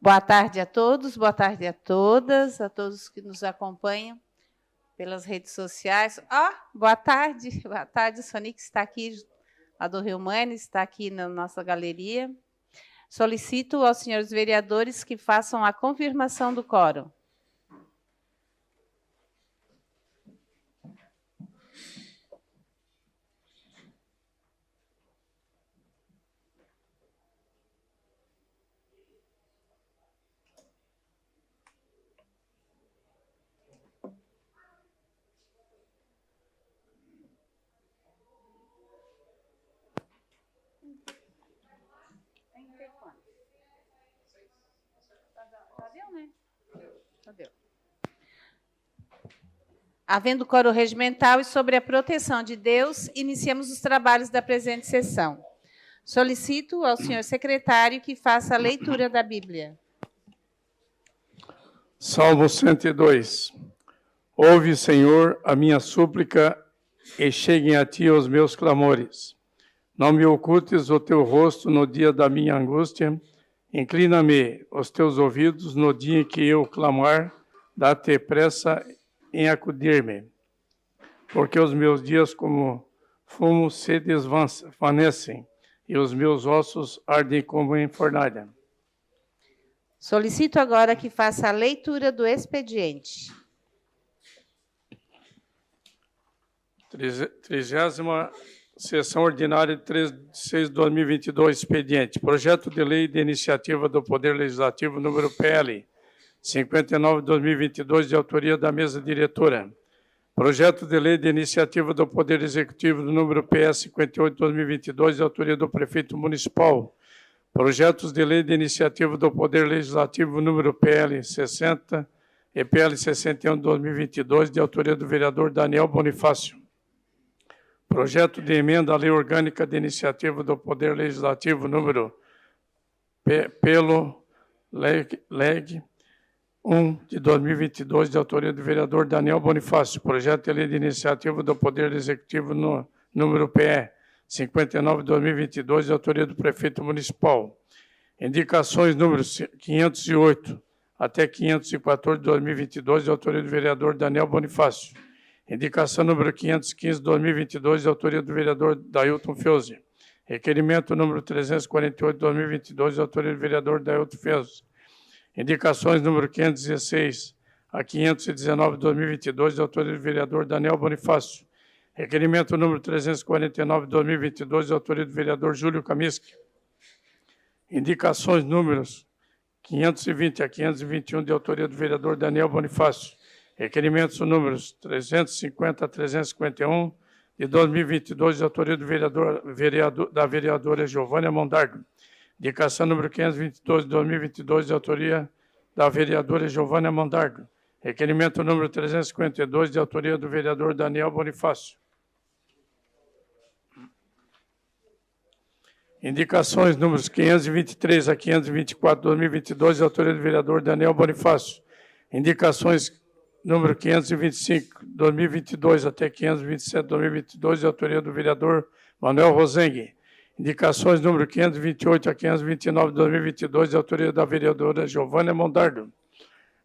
Boa tarde a todos, boa tarde a todas, a todos que nos acompanham pelas redes sociais. Boa tarde, o Sonic está aqui, a do Rio Mane, está aqui na nossa galeria. Solicito aos senhores vereadores que façam a confirmação do quórum. Havendo quórum regimental e sobre a proteção de Deus, iniciamos os trabalhos da presente sessão. Solicito ao senhor secretário que faça a leitura da Bíblia. Salmo 102. Ouve, Senhor, a minha súplica e cheguem a ti os meus clamores. Não me ocultes o teu rosto no dia da minha angústia. Inclina-me os teus ouvidos no dia em que eu clamar. Dá-te pressa em acudir-me. Porque os meus dias como fumo se desvanecem e os meus ossos ardem como em fornalha. Solicito agora que faça a leitura do expediente. 30ª Sessão Ordinária de 3 de 6 de 2022, expediente. Projeto de Lei de Iniciativa do Poder Legislativo, número PL 59 de 2022, de autoria da Mesa Diretora. Projeto de Lei de Iniciativa do Poder Executivo, do número PS 58 de 2022, de autoria do Prefeito Municipal. Projetos de Lei de Iniciativa do Poder Legislativo, número PL 60 e PL 61 de 2022, de autoria do vereador Daniel Bonifácio. Projeto de Emenda à Lei Orgânica de Iniciativa do Poder Legislativo, número pelo LEG 1 de 2022, de autoria do vereador Daniel Bonifácio. Projeto de Lei de Iniciativa do Poder Executivo, número PE 59 de 2022, de autoria do Prefeito Municipal. Indicações números 508 até 514 de 2022, de autoria do vereador Daniel Bonifácio. Indicação número 515 de 2022, de autoria do vereador Dailton Feuzi. Requerimento número 348 de 2022, de autoria do vereador Dailton Feuzi. Indicações número 516 a 519 de 2022, de autoria do vereador Daniel Bonifácio. Requerimento número 349 de 2022, de autoria do vereador Júlio Kamiski. Indicações números 520 a 521, de autoria do vereador Daniel Bonifácio. Requerimentos números 350 a 351, de 2022, de autoria do da vereadora Giovânia Mondardo. Indicação número 522, de 2022, de autoria da vereadora Giovânia Mondardo. Requerimento número 352, de autoria do vereador Daniel Bonifácio. Indicações números 523 a 524, de 2022, de autoria do vereador Daniel Bonifácio. Indicações número 525, 2022 até 527, 2022, de autoria do vereador Manuel Rosengue. Indicações número 528 a 529, 2022, de autoria da vereadora Giovânia Mondardo.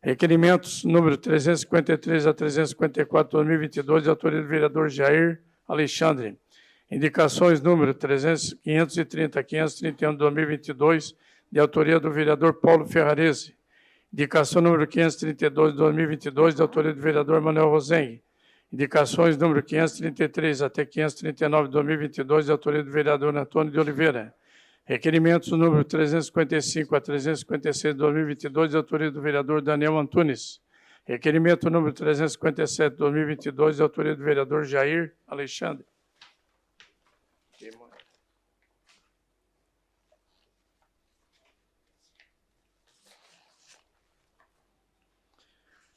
Requerimentos número 353 a 354, 2022, de autoria do vereador Jair Alexandre. Indicações número 530 a 531, 2022, de autoria do vereador Paulo Ferrarese. Indicação número 532, de 2022, de autoria do vereador Manuel Rosengue. Indicações número 533 até 539, de 2022, de autoria do vereador Antônio de Oliveira. Requerimentos número 355 a 356, de 2022, de autoria do vereador Daniel Antunes. Requerimento número 357, de 2022, de autoria do vereador Jair Alexandre.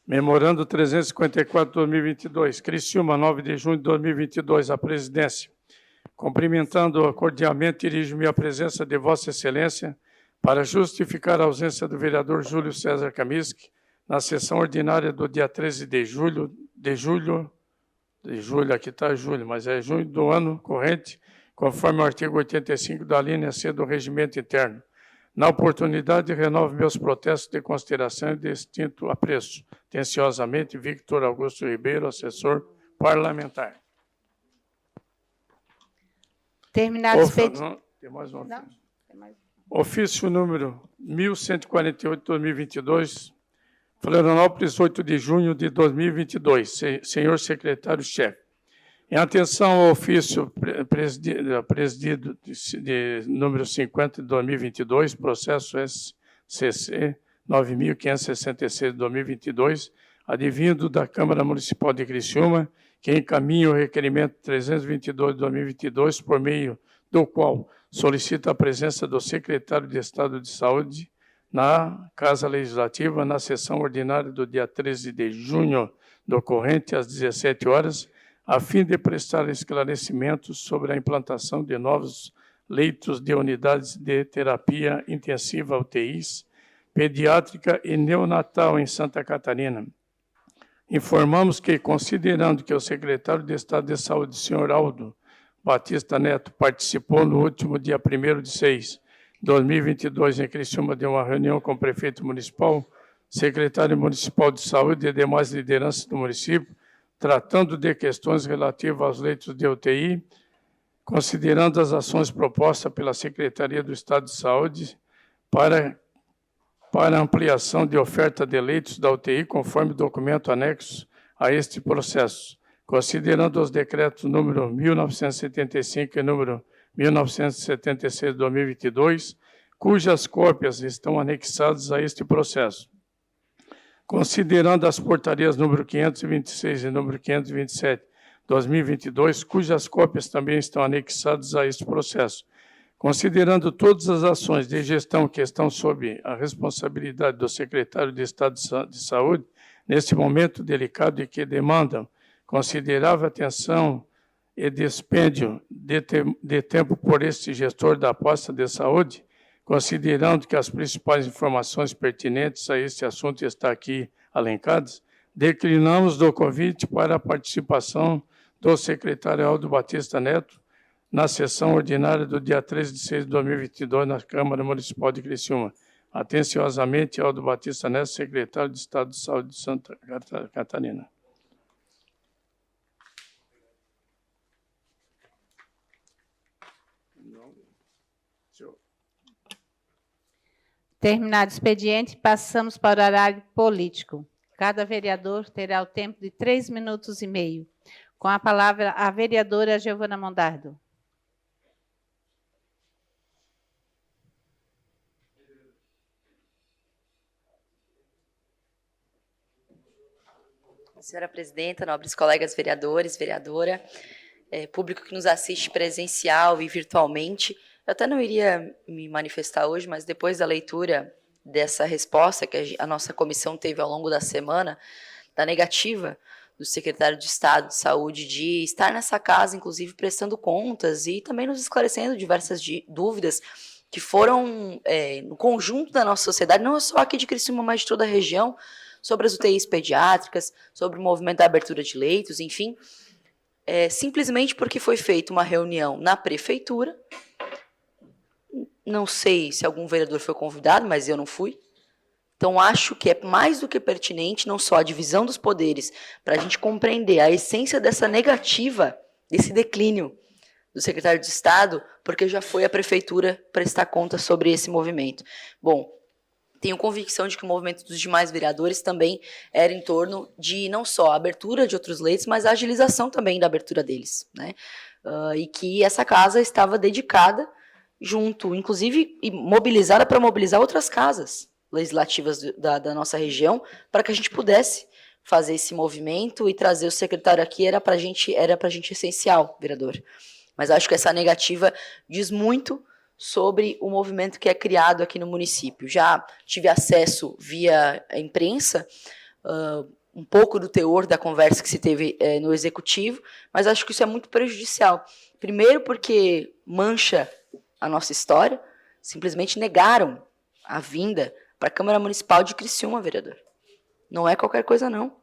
Memorando 354 de 2022, Criciúma, 9 de junho de 2022, a presidência. Cumprimentando cordialmente, dirijo-me à presença de Vossa Excelência para justificar a ausência do vereador Júlio César Kamiski na sessão ordinária do dia 13 de julho, aqui está julho, mas é junho do ano corrente, conforme o artigo 85 da linha C do Regimento Interno. Na oportunidade, renovo meus protestos de consideração e de extinto apreço. Atenciosamente, Victor Augusto Ribeiro, assessor parlamentar. Terminado o expediente. Tem mais um. Ofício número 1148/2022, Florianópolis, 8 de junho de 2022. Senhor secretário-chefe. Em atenção ao ofício presidido de número 50 de 2022, processo SCC 9.566 de 2022, advindo da Câmara Municipal de Criciúma, que encaminha o requerimento 322 de 2022, por meio do qual solicita a presença do secretário de Estado de Saúde na Casa Legislativa, na sessão ordinária do dia 13 de junho do corrente, às 17 horas, a fim de prestar esclarecimentos sobre a implantação de novos leitos de unidades de terapia intensiva UTIs, pediátrica e neonatal em Santa Catarina. Informamos que, considerando que o secretário de Estado de Saúde, senhor Aldo Batista Neto, participou no último dia 1º de 2022, em Criciúma, de uma reunião com o prefeito municipal, secretário municipal de saúde e demais lideranças do município, tratando de questões relativas aos leitos de UTI, considerando as ações propostas pela Secretaria do Estado de Saúde para ampliação de oferta de leitos da UTI, conforme documento anexo a este processo, considerando os decretos número 1975 e número 1976 de 2022, cujas cópias estão anexadas a este processo. Considerando as portarias número 526 e número 527 de 2022, cujas cópias também estão anexadas a este processo. Considerando todas as ações de gestão que estão sob a responsabilidade do secretário de Estado de Saúde, neste momento delicado e que demandam considerável atenção e dispêndio de tempo por este gestor da pasta de saúde, considerando que as principais informações pertinentes a este assunto estão aqui elencadas, declinamos do convite para a participação do secretário Aldo Batista Neto na sessão ordinária do dia 13 de 6 de 2022 na Câmara Municipal de Criciúma. Atenciosamente, Aldo Batista Neto, secretário de Estado de Saúde de Santa Catarina. Terminado o expediente, passamos para o horário político. Cada vereador terá o tempo de 3 minutos e meio. Com a palavra, a vereadora Giovana Mondardo. Senhora presidenta, nobres colegas vereadores, vereadora, público que nos assiste presencial e virtualmente, eu até não iria me manifestar hoje, mas depois da leitura dessa resposta que a nossa comissão teve ao longo da semana, da negativa do secretário de Estado de Saúde de estar nessa casa, inclusive prestando contas e também nos esclarecendo diversas dúvidas que foram no conjunto da nossa sociedade, não só aqui de Criciúma, mas de toda a região, sobre as UTIs pediátricas, sobre o movimento da abertura de leitos, enfim, simplesmente porque foi feita uma reunião na prefeitura. Não sei se algum vereador foi convidado, mas eu não fui. Então, acho que é mais do que pertinente, não só a divisão dos poderes, para a gente compreender a essência dessa negativa, desse declínio do secretário de Estado, porque já foi a prefeitura prestar conta sobre esse movimento. Bom, tenho convicção de que o movimento dos demais vereadores também era em torno de não só a abertura de outros leitos, mas a agilização também da abertura deles, né? E que essa casa estava dedicada junto, inclusive mobilizada para mobilizar outras casas legislativas da nossa região, para que a gente pudesse fazer esse movimento e trazer o secretário aqui era para a gente essencial, vereador. Mas acho que essa negativa diz muito sobre o movimento que é criado aqui no município. Já tive acesso via imprensa, um pouco do teor da conversa que se teve no Executivo, mas acho que isso é muito prejudicial. Primeiro porque mancha a nossa história, simplesmente negaram a vinda para a Câmara Municipal de Criciúma, vereador. Não é qualquer coisa, não.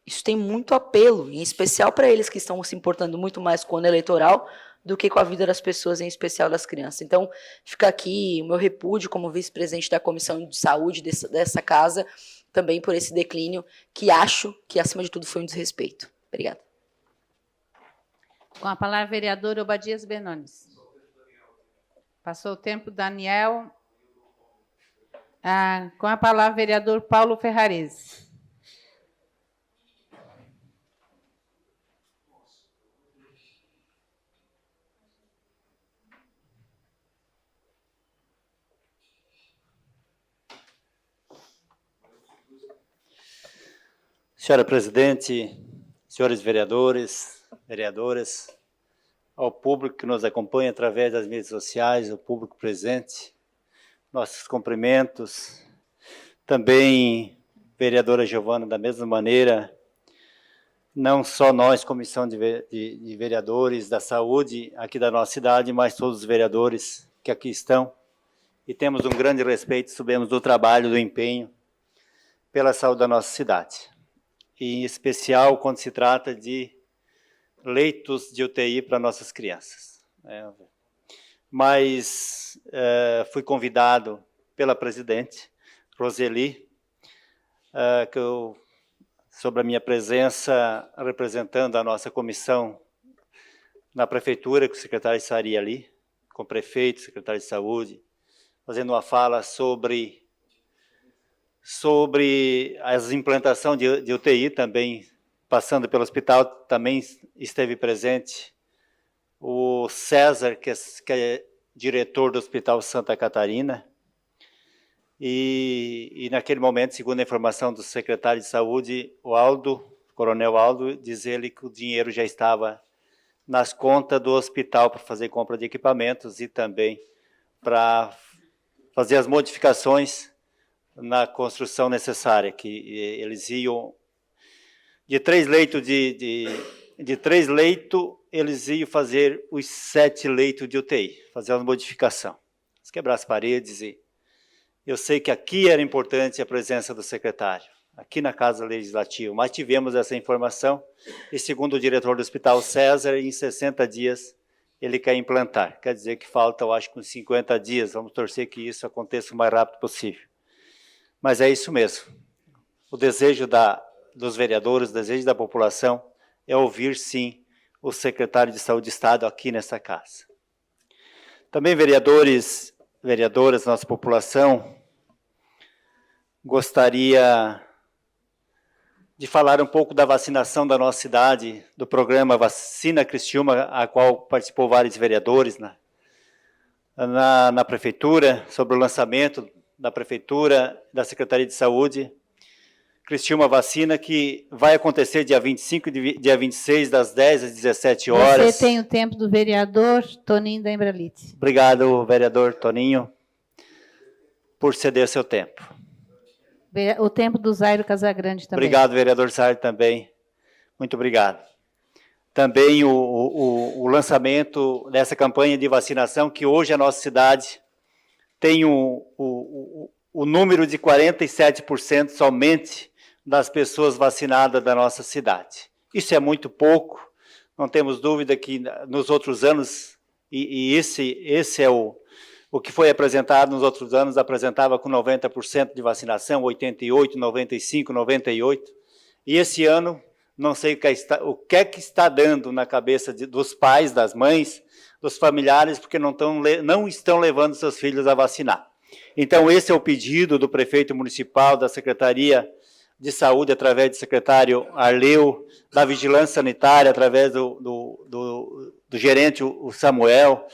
Isso tem muito apelo, em especial para eles que estão se importando muito mais com o ano eleitoral do que com a vida das pessoas, em especial das crianças. Então, fica aqui o meu repúdio como vice-presidente da Comissão de Saúde dessa casa, também por esse declínio, que acho que, acima de tudo, foi um desrespeito. Obrigada. Com a palavra, vereador Obadias Benones. Passou o tempo, Daniel. Com a palavra, vereador Paulo Ferrarese. Senhora presidente, senhores vereadores, vereadoras, ao público que nos acompanha através das mídias sociais, ao público presente, nossos cumprimentos. Também, vereadora Giovana, da mesma maneira, não só nós, Comissão de Vereadores da Saúde aqui da nossa cidade, mas todos os vereadores que aqui estão, e temos um grande respeito, sabemos do trabalho, do empenho pela saúde da nossa cidade. E, em especial quando se trata de leitos de UTI para nossas crianças. Mas fui convidado pela presidente, Roseli, sobre a minha presença representando a nossa comissão na prefeitura, com o secretário estaria ali, com o prefeito, secretário de saúde, fazendo uma fala sobre as implantação de UTI, também passando pelo hospital, também esteve presente o César, que é diretor do Hospital Santa Catarina, e naquele momento, segundo a informação do secretário de saúde, o coronel Aldo, diz ele que o dinheiro já estava nas contas do hospital para fazer compra de equipamentos e também para fazer as modificações na construção necessária, que eles iam de 3 leitos de 3 leitos, eles iam fazer os 7 leitos de UTI, fazer uma modificação, quebrar as paredes. E eu sei que aqui era importante a presença do secretário, aqui na Casa Legislativa, mas tivemos essa informação e, segundo o diretor do Hospital César, em 60 dias ele quer implantar. Quer dizer que falta, eu acho, uns 50 dias. Vamos torcer que isso aconteça o mais rápido possível. Mas é isso mesmo. O desejo dos vereadores, o desejo da população é ouvir, sim, o secretário de Saúde de Estado aqui nessa casa. Também, vereadores, vereadoras, nossa população, gostaria de falar um pouco da vacinação da nossa cidade, do programa Vacina Criciúma, a qual participou vários vereadores na prefeitura, sobre o lançamento da Prefeitura, da Secretaria de Saúde, Criciúma Vacina, que vai acontecer dia 25 e dia 26, das 10 às 17 horas. Você tem o tempo do vereador Toninho da Embralite. Obrigado, vereador Toninho, por ceder seu tempo. O tempo do Zairo Casagrande também. Obrigado, vereador Zairo, também. Muito obrigado. Também o lançamento dessa campanha de vacinação, que hoje a nossa cidade tem o número de 47% somente das pessoas vacinadas da nossa cidade. Isso é muito pouco, não temos dúvida que nos outros anos, e esse é o que foi apresentado nos outros anos, apresentava com 90% de vacinação, 88%, 95%, 98%, e esse ano, não sei o que é que está dando na cabeça dos pais, das mães, dos familiares, porque não estão levando seus filhos a vacinar. Então, esse é o pedido do prefeito municipal, da Secretaria de Saúde, através do secretário Arleu, da Vigilância Sanitária, através do gerente, o Samuel,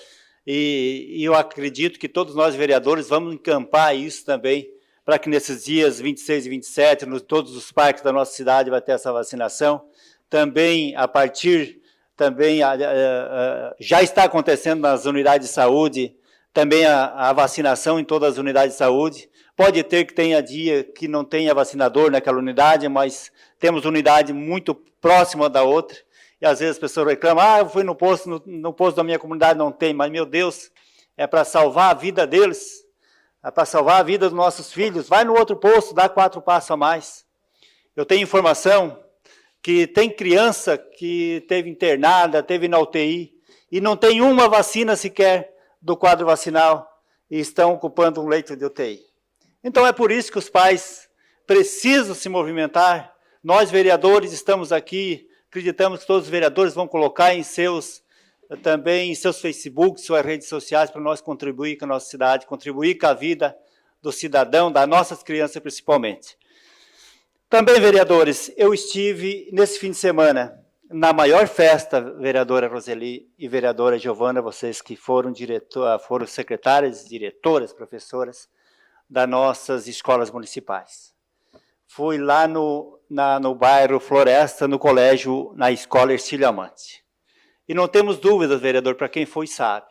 e eu acredito que todos nós, vereadores, vamos encampar isso também, para que nesses dias 26 e 27, todos os parques da nossa cidade vai ter essa vacinação. Também, já está acontecendo nas unidades de saúde, também a vacinação em todas as unidades de saúde. Pode ter que tenha dia que não tenha vacinador naquela unidade, mas temos unidade muito próxima da outra, e às vezes as pessoas reclamam, eu fui no posto da minha comunidade não tem, mas, meu Deus, é para salvar a vida deles, é para salvar a vida dos nossos filhos, vai no outro posto, dá 4 passos a mais. Eu tenho informação que tem criança que teve internada, teve na UTI, e não tem uma vacina sequer do quadro vacinal e estão ocupando um leito de UTI. Então é por isso que os pais precisam se movimentar. Nós, vereadores, estamos aqui, acreditamos que todos os vereadores vão colocar também em seus Facebook, suas redes sociais, para nós contribuir com a nossa cidade, contribuir com a vida do cidadão, das nossas crianças principalmente. Também, vereadores, eu estive nesse fim de semana na maior festa, vereadora Roseli e vereadora Giovana, vocês que foram secretárias, diretoras, professoras das nossas escolas municipais. Fui lá no bairro Floresta, no colégio, na escola Ercílio Amante. E não temos dúvidas, vereador, para quem foi sabe.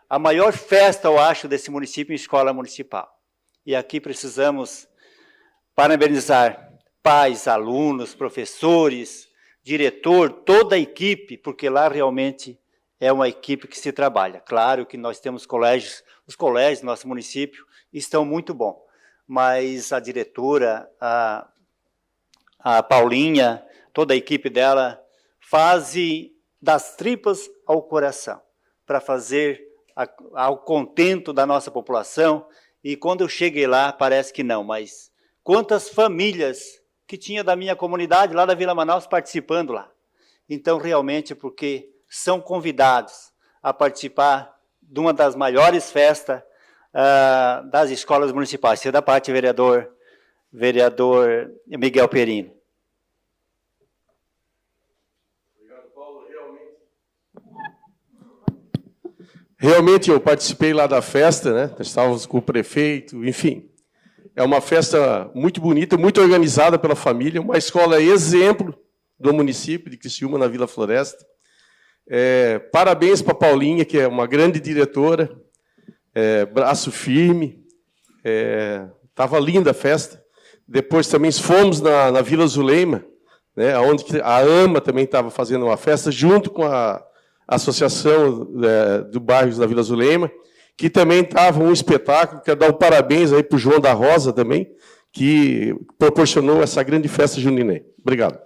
A maior festa, eu acho, desse município em escola municipal. E aqui precisamos parabenizar pais, alunos, professores, diretor, toda a equipe, porque lá realmente é uma equipe que se trabalha. Claro que nós temos colégios, os colégios do nosso município estão muito bons, mas a diretora, a Paulinha, toda a equipe dela, fazem das tripas ao coração, para fazer ao contento da nossa população, e quando eu cheguei lá, parece que não, mas quantas famílias que tinha da minha comunidade, lá da Vila Manaus, participando lá. Então, realmente, porque são convidados a participar de uma das maiores festas das escolas municipais. Isso é da parte do vereador Miguel Perini. Obrigado, Paulo. Realmente eu participei lá da festa, né? Estávamos com o prefeito, enfim. É uma festa muito bonita, muito organizada pela família, uma escola exemplo do município de Criciúma, na Vila Floresta. Parabéns para a Paulinha, que é uma grande diretora, braço firme. Estava linda a festa. Depois também fomos na Vila Zuleima, né, onde a AMA também estava fazendo uma festa, junto com a Associação do Bairros da Vila Zuleima, que também estava um espetáculo. Quero dar um parabéns aí para o João da Rosa também, que proporcionou essa grande festa junina. Obrigado.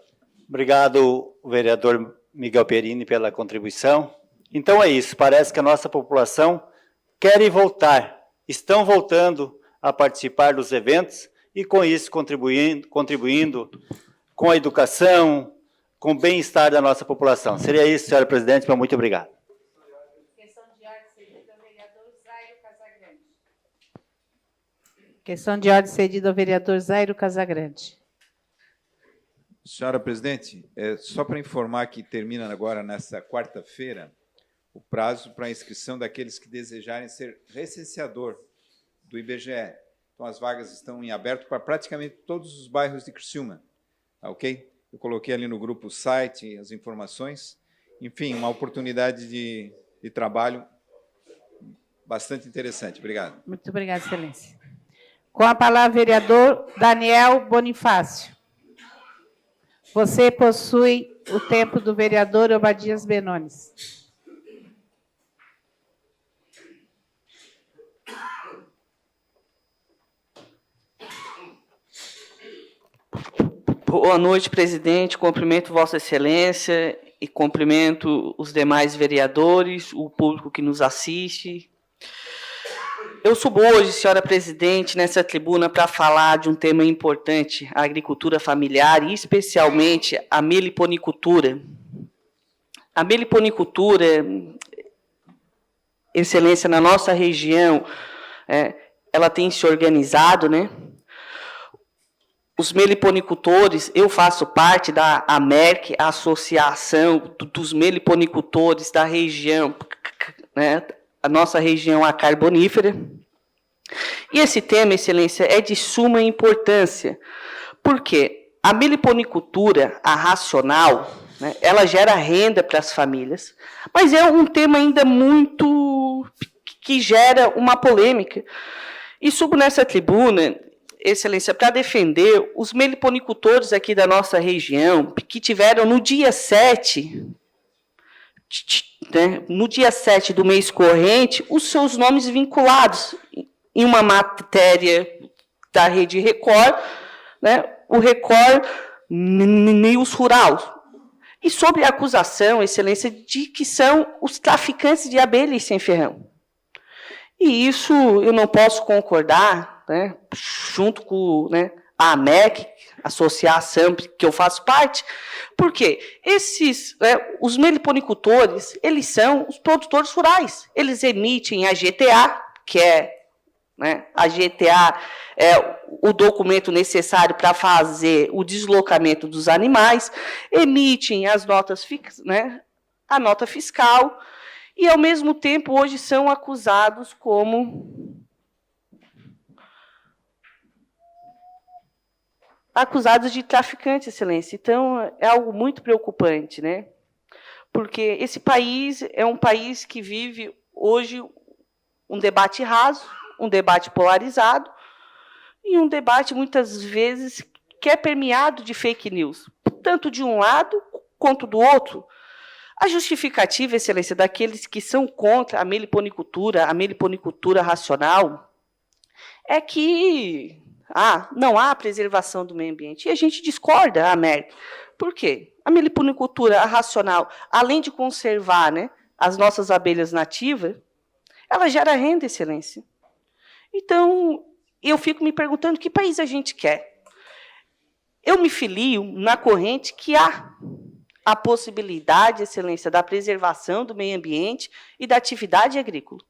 Obrigado, vereador Miguel Perini, pela contribuição. Então é isso, parece que a nossa população quer voltar, estão voltando a participar dos eventos e, com isso, contribuindo com a educação, com o bem-estar da nossa população. Seria isso, senhora presidente, muito obrigado. Questão de ordem cedida ao vereador Zairo Casagrande. Senhora presidente, só para informar que termina agora, nesta quarta-feira, o prazo para a inscrição daqueles que desejarem ser recenseador do IBGE. Então, as vagas estão em aberto para praticamente todos os bairros de Criciúma. Tá, ok? Eu coloquei ali no grupo o site, as informações. Enfim, uma oportunidade de trabalho bastante interessante. Obrigado. Muito obrigada, excelência. Com a palavra, vereador Daniel Bonifácio. Você possui o tempo do vereador Obadias Benones. Boa noite, presidente. Cumprimento Vossa Excelência e cumprimento os demais vereadores, o público que nos assiste. Eu subo hoje, senhora presidente, nessa tribuna para falar de um tema importante, a agricultura familiar e especialmente a meliponicultura. A meliponicultura, excelência, na nossa região, ela tem se organizado, né? Os meliponicultores, eu faço parte da AMERC, a Associação dos Meliponicultores da região, né? A nossa região a carbonífera. E esse tema, excelência, é de suma importância, porque a meliponicultura, a racional, né, ela gera renda para as famílias, mas é um tema ainda muito que gera uma polêmica. E subo nessa tribuna, excelência, para defender os meliponicultores aqui da nossa região, que tiveram no dia 7... no dia 7 do mês corrente, os seus nomes vinculados em uma matéria da Rede Record, né, o Record News Rural, E sobre a acusação, Excelência, de que são os traficantes de abelha e sem ferrão. E isso eu não posso concordar, né, junto com, né, a AMEC, associação que eu faço parte, porque os meliponicultores, eles são os produtores rurais. Eles emitem a GTA, que é, né, a GTA é o documento necessário para fazer o deslocamento dos animais, emitem as notas, né, a nota fiscal, e, ao mesmo tempo, hoje são acusados de traficantes, Excelência. Então, é algo muito preocupante, né? Porque esse país é um país que vive, hoje, um debate raso, um debate polarizado, e um debate, muitas vezes, que é permeado de fake news, tanto de um lado quanto do outro. A justificativa, Excelência, daqueles que são contra a meliponicultura racional, é que não há preservação do meio ambiente. E a gente discorda, América. Por quê? A meliponicultura racional, além de conservar, né, as nossas abelhas nativas, ela gera renda, Excelência. Então, eu fico me perguntando que país a gente quer. Eu me filio na corrente que há a possibilidade, Excelência, da preservação do meio ambiente e da atividade agrícola.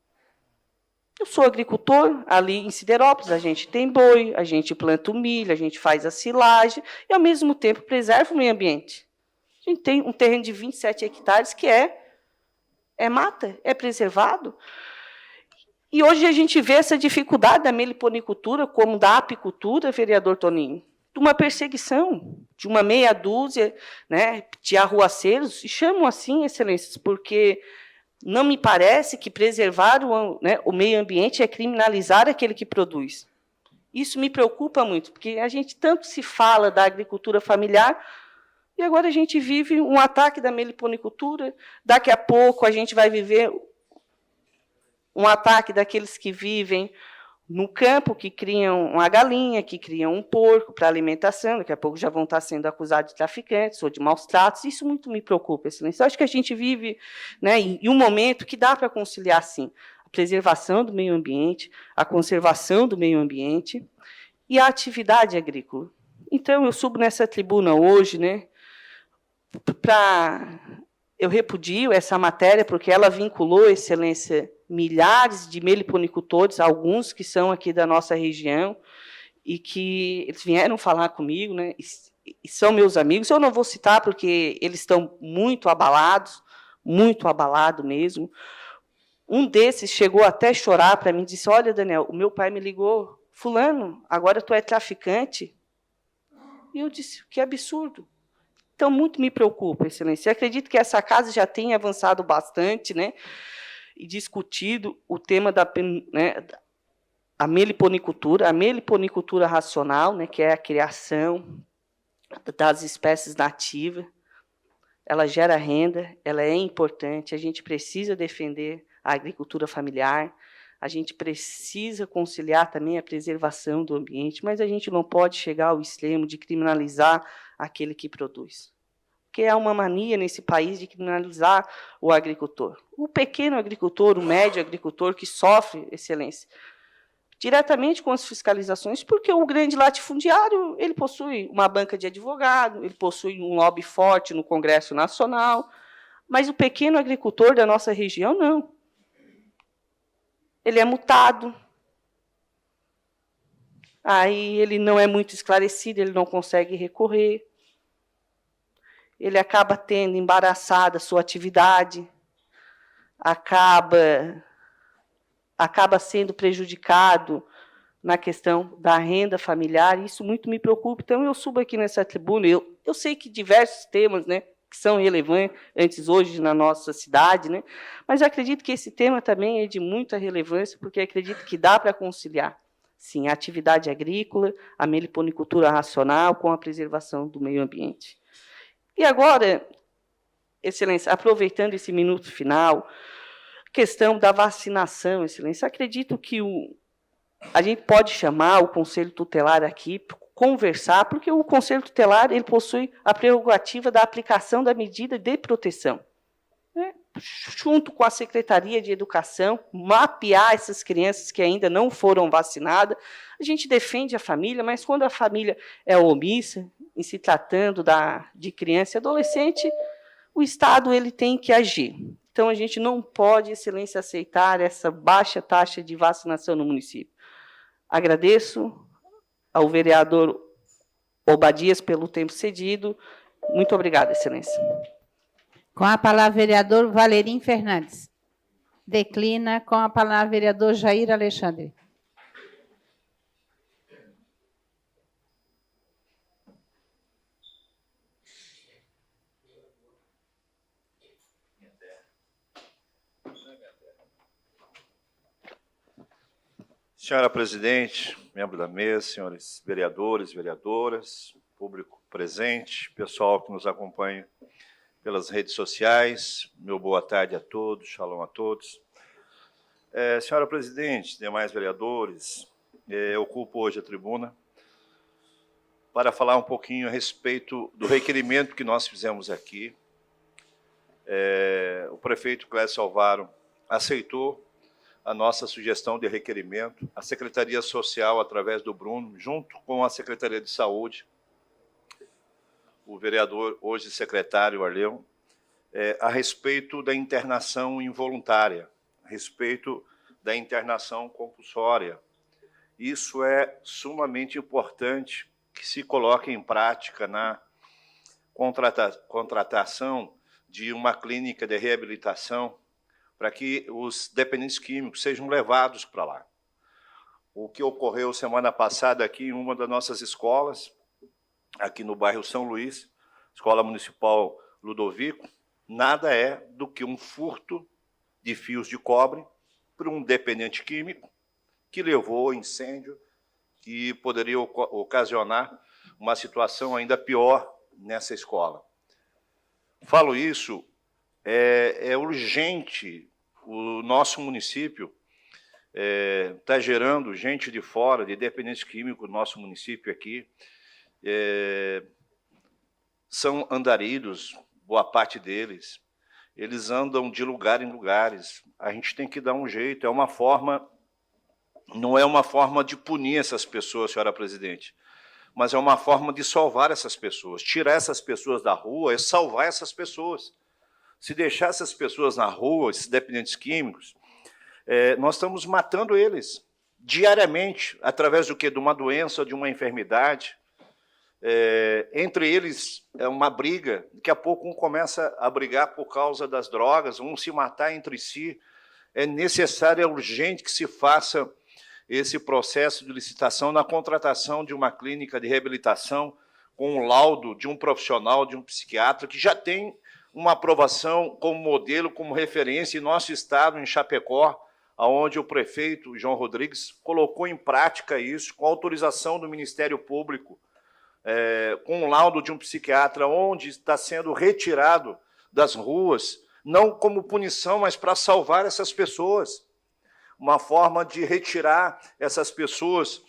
Eu sou agricultor, ali em Siderópolis, a gente tem boi, a gente planta o milho, a gente faz a silagem e, ao mesmo tempo, preserva o meio ambiente. A gente tem um terreno de 27 hectares que é mata, é preservado. E hoje a gente vê essa dificuldade da meliponicultura, como da apicultura, vereador Toninho, de uma perseguição de uma meia dúzia, né, de arruaceiros, e chamam assim, Excelências, porque não me parece que preservar o meio ambiente é criminalizar aquele que produz. Isso me preocupa muito, porque a gente tanto se fala da agricultura familiar, e agora a gente vive um ataque da meliponicultura, daqui a pouco a gente vai viver um ataque daqueles que vivem no campo, que criam uma galinha, que criam um porco para alimentação, daqui a pouco já vão estar sendo acusados de traficantes ou de maus tratos. Isso muito me preocupa, Excelência. Eu acho que a gente vive, né, em um momento que dá para conciliar, sim, a preservação do meio ambiente, a conservação do meio ambiente e a atividade agrícola. Então, eu subo nessa tribuna hoje, né, eu repudio essa matéria, porque ela vinculou, Excelência, milhares de meliponicultores, alguns que são aqui da nossa região, e que eles vieram falar comigo, né, e são meus amigos. Eu não vou citar, porque eles estão muito abalados mesmo. Um desses chegou até a chorar para mim, disse: olha, Daniel, o meu pai me ligou, fulano, agora tu é traficante. E eu disse: que absurdo. Então, muito me preocupa, Excelência. Eu acredito que essa casa já tem avançado bastante, né, e discutido o tema a meliponicultura racional, né, que é a criação das espécies nativas. Ela gera renda, ela é importante, a gente precisa defender a agricultura familiar, a gente precisa conciliar também a preservação do ambiente, mas a gente não pode chegar ao extremo de criminalizar aquele que produz. Porque há uma mania nesse país de criminalizar o agricultor. O pequeno agricultor, o médio agricultor, que sofre, Excelência, diretamente com as fiscalizações, porque o grande latifundiário ele possui uma banca de advogado, ele possui um lobby forte no Congresso Nacional, mas o pequeno agricultor da nossa região, não. Ele é multado, aí ele não é muito esclarecido, ele não consegue recorrer, ele acaba tendo embaraçada a sua atividade, acaba sendo prejudicado na questão da renda familiar, e isso muito me preocupa. Então, eu subo aqui nessa tribuna, eu sei que diversos temas, né, que são relevantes hoje na nossa cidade, né, mas eu acredito que esse tema também é de muita relevância, porque acredito que dá para conciliar, sim, a atividade agrícola, a meliponicultura racional com a preservação do meio ambiente. E agora, Excelência, aproveitando esse minuto final, questão da vacinação, Excelência, acredito que a gente pode chamar o Conselho Tutelar aqui conversar, porque o Conselho Tutelar ele possui a prerrogativa da aplicação da medida de proteção. Junto com a Secretaria de Educação, mapear essas crianças que ainda não foram vacinadas. A gente defende a família, mas quando a família é omissa, em se tratando de criança e adolescente, o Estado ele tem que agir. Então, a gente não pode, Excelência, aceitar essa baixa taxa de vacinação no município. Agradeço ao vereador Obadias pelo tempo cedido. Muito obrigada, Excelência. Com a palavra, vereador Valerim Fernandes. Declina. Com a palavra, vereador Jair Alexandre. Senhora presidente, membro da mesa, senhores vereadores, vereadoras, público presente, pessoal que nos acompanha pelas redes sociais, meu boa tarde a todos, shalom a todos. Senhora presidente, demais vereadores, eu ocupo hoje a tribuna para falar um pouquinho a respeito do requerimento que nós fizemos aqui. O prefeito Clécio Alvaro aceitou a nossa sugestão de requerimento, a Secretaria Social, através do Bruno, junto com a Secretaria de Saúde, o vereador, hoje secretário Arleu, a respeito da internação involuntária, a respeito da internação compulsória. Isso é sumamente importante que se coloque em prática na contratação de uma clínica de reabilitação para que os dependentes químicos sejam levados para lá. O que ocorreu semana passada aqui em uma das nossas escolas, aqui no bairro São Luís, Escola Municipal Ludovico, nada é do que um furto de fios de cobre por um dependente químico que levou ao incêndio, que poderia ocasionar uma situação ainda pior nessa escola. Falo isso, é urgente. O nosso município está gerando gente de fora, de dependentes químicos, no nosso município aqui. São andarilhos, boa parte deles. Eles andam de lugar em lugares. A gente tem que dar um jeito. Não é uma forma de punir essas pessoas, senhora presidente, mas é uma forma de salvar essas pessoas. Tirar essas pessoas da rua é salvar essas pessoas. Se deixar essas pessoas na rua, esses dependentes químicos, nós estamos matando eles diariamente, através do quê? De uma doença, de uma enfermidade. Entre eles é uma briga, daqui a pouco um começa a brigar por causa das drogas, um se matar entre si. É necessário, é urgente que se faça esse processo de licitação na contratação de uma clínica de reabilitação com um laudo de um profissional, de um psiquiatra, que já tem uma aprovação como modelo, como referência em nosso estado, em Chapecó, onde o prefeito João Rodrigues colocou em prática isso, com autorização do Ministério Público, com um laudo de um psiquiatra, onde está sendo retirado das ruas, não como punição, mas para salvar essas pessoas. Uma forma de retirar essas pessoas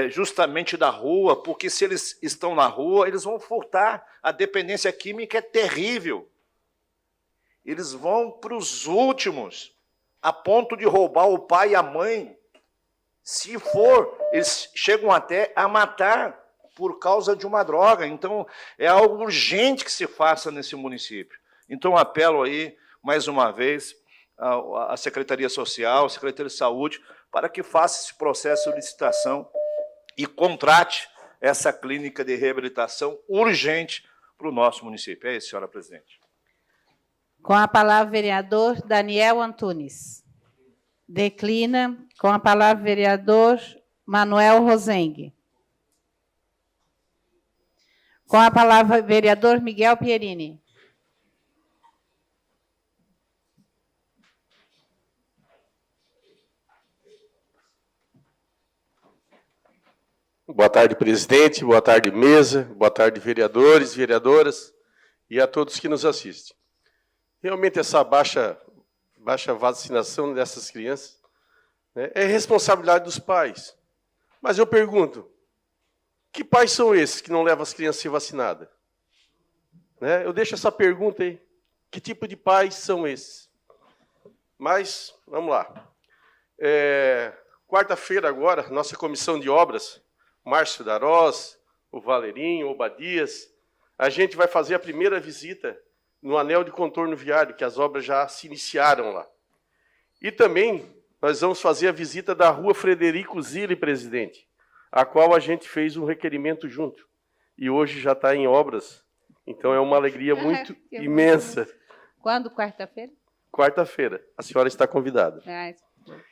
justamente da rua, porque se eles estão na rua, eles vão furtar. A dependência química é terrível. Eles vão para os últimos, a ponto de roubar o pai e a mãe. Se for, eles chegam até a matar por causa de uma droga. Então, é algo urgente que se faça nesse município. Então, apelo aí, mais uma vez, à Secretaria Social, à Secretaria de Saúde, para que faça esse processo de licitação e contrate essa clínica de reabilitação urgente para o nosso município. É isso, senhora presidente. Com a palavra, vereador Daniel Antunes. Declina. Com a palavra, vereador Manuel Rosengue. Com a palavra, vereador Miguel Pierini. Boa tarde, presidente. Boa tarde, mesa. Boa tarde, vereadores, vereadoras e a todos que nos assistem. Realmente, essa baixa vacinação dessas crianças, né, é responsabilidade dos pais. Mas eu pergunto, Que pais são esses que não levam as crianças a ser vacinadas? Né? Eu deixo essa pergunta aí. Que tipo de pais são esses? Mas, vamos lá. Quarta-feira agora, nossa comissão de obras, Márcio Darós, o Valerinho, o Obadias, a gente vai fazer a primeira visita no anel de contorno viário, que as obras já se iniciaram lá. E também nós vamos fazer a visita da rua Frederico Zilli, presidente, a qual a gente fez um requerimento junto. E hoje já está em obras. Então é uma alegria muito imensa. Quando? Quarta-feira? Quarta-feira. A senhora está convidada.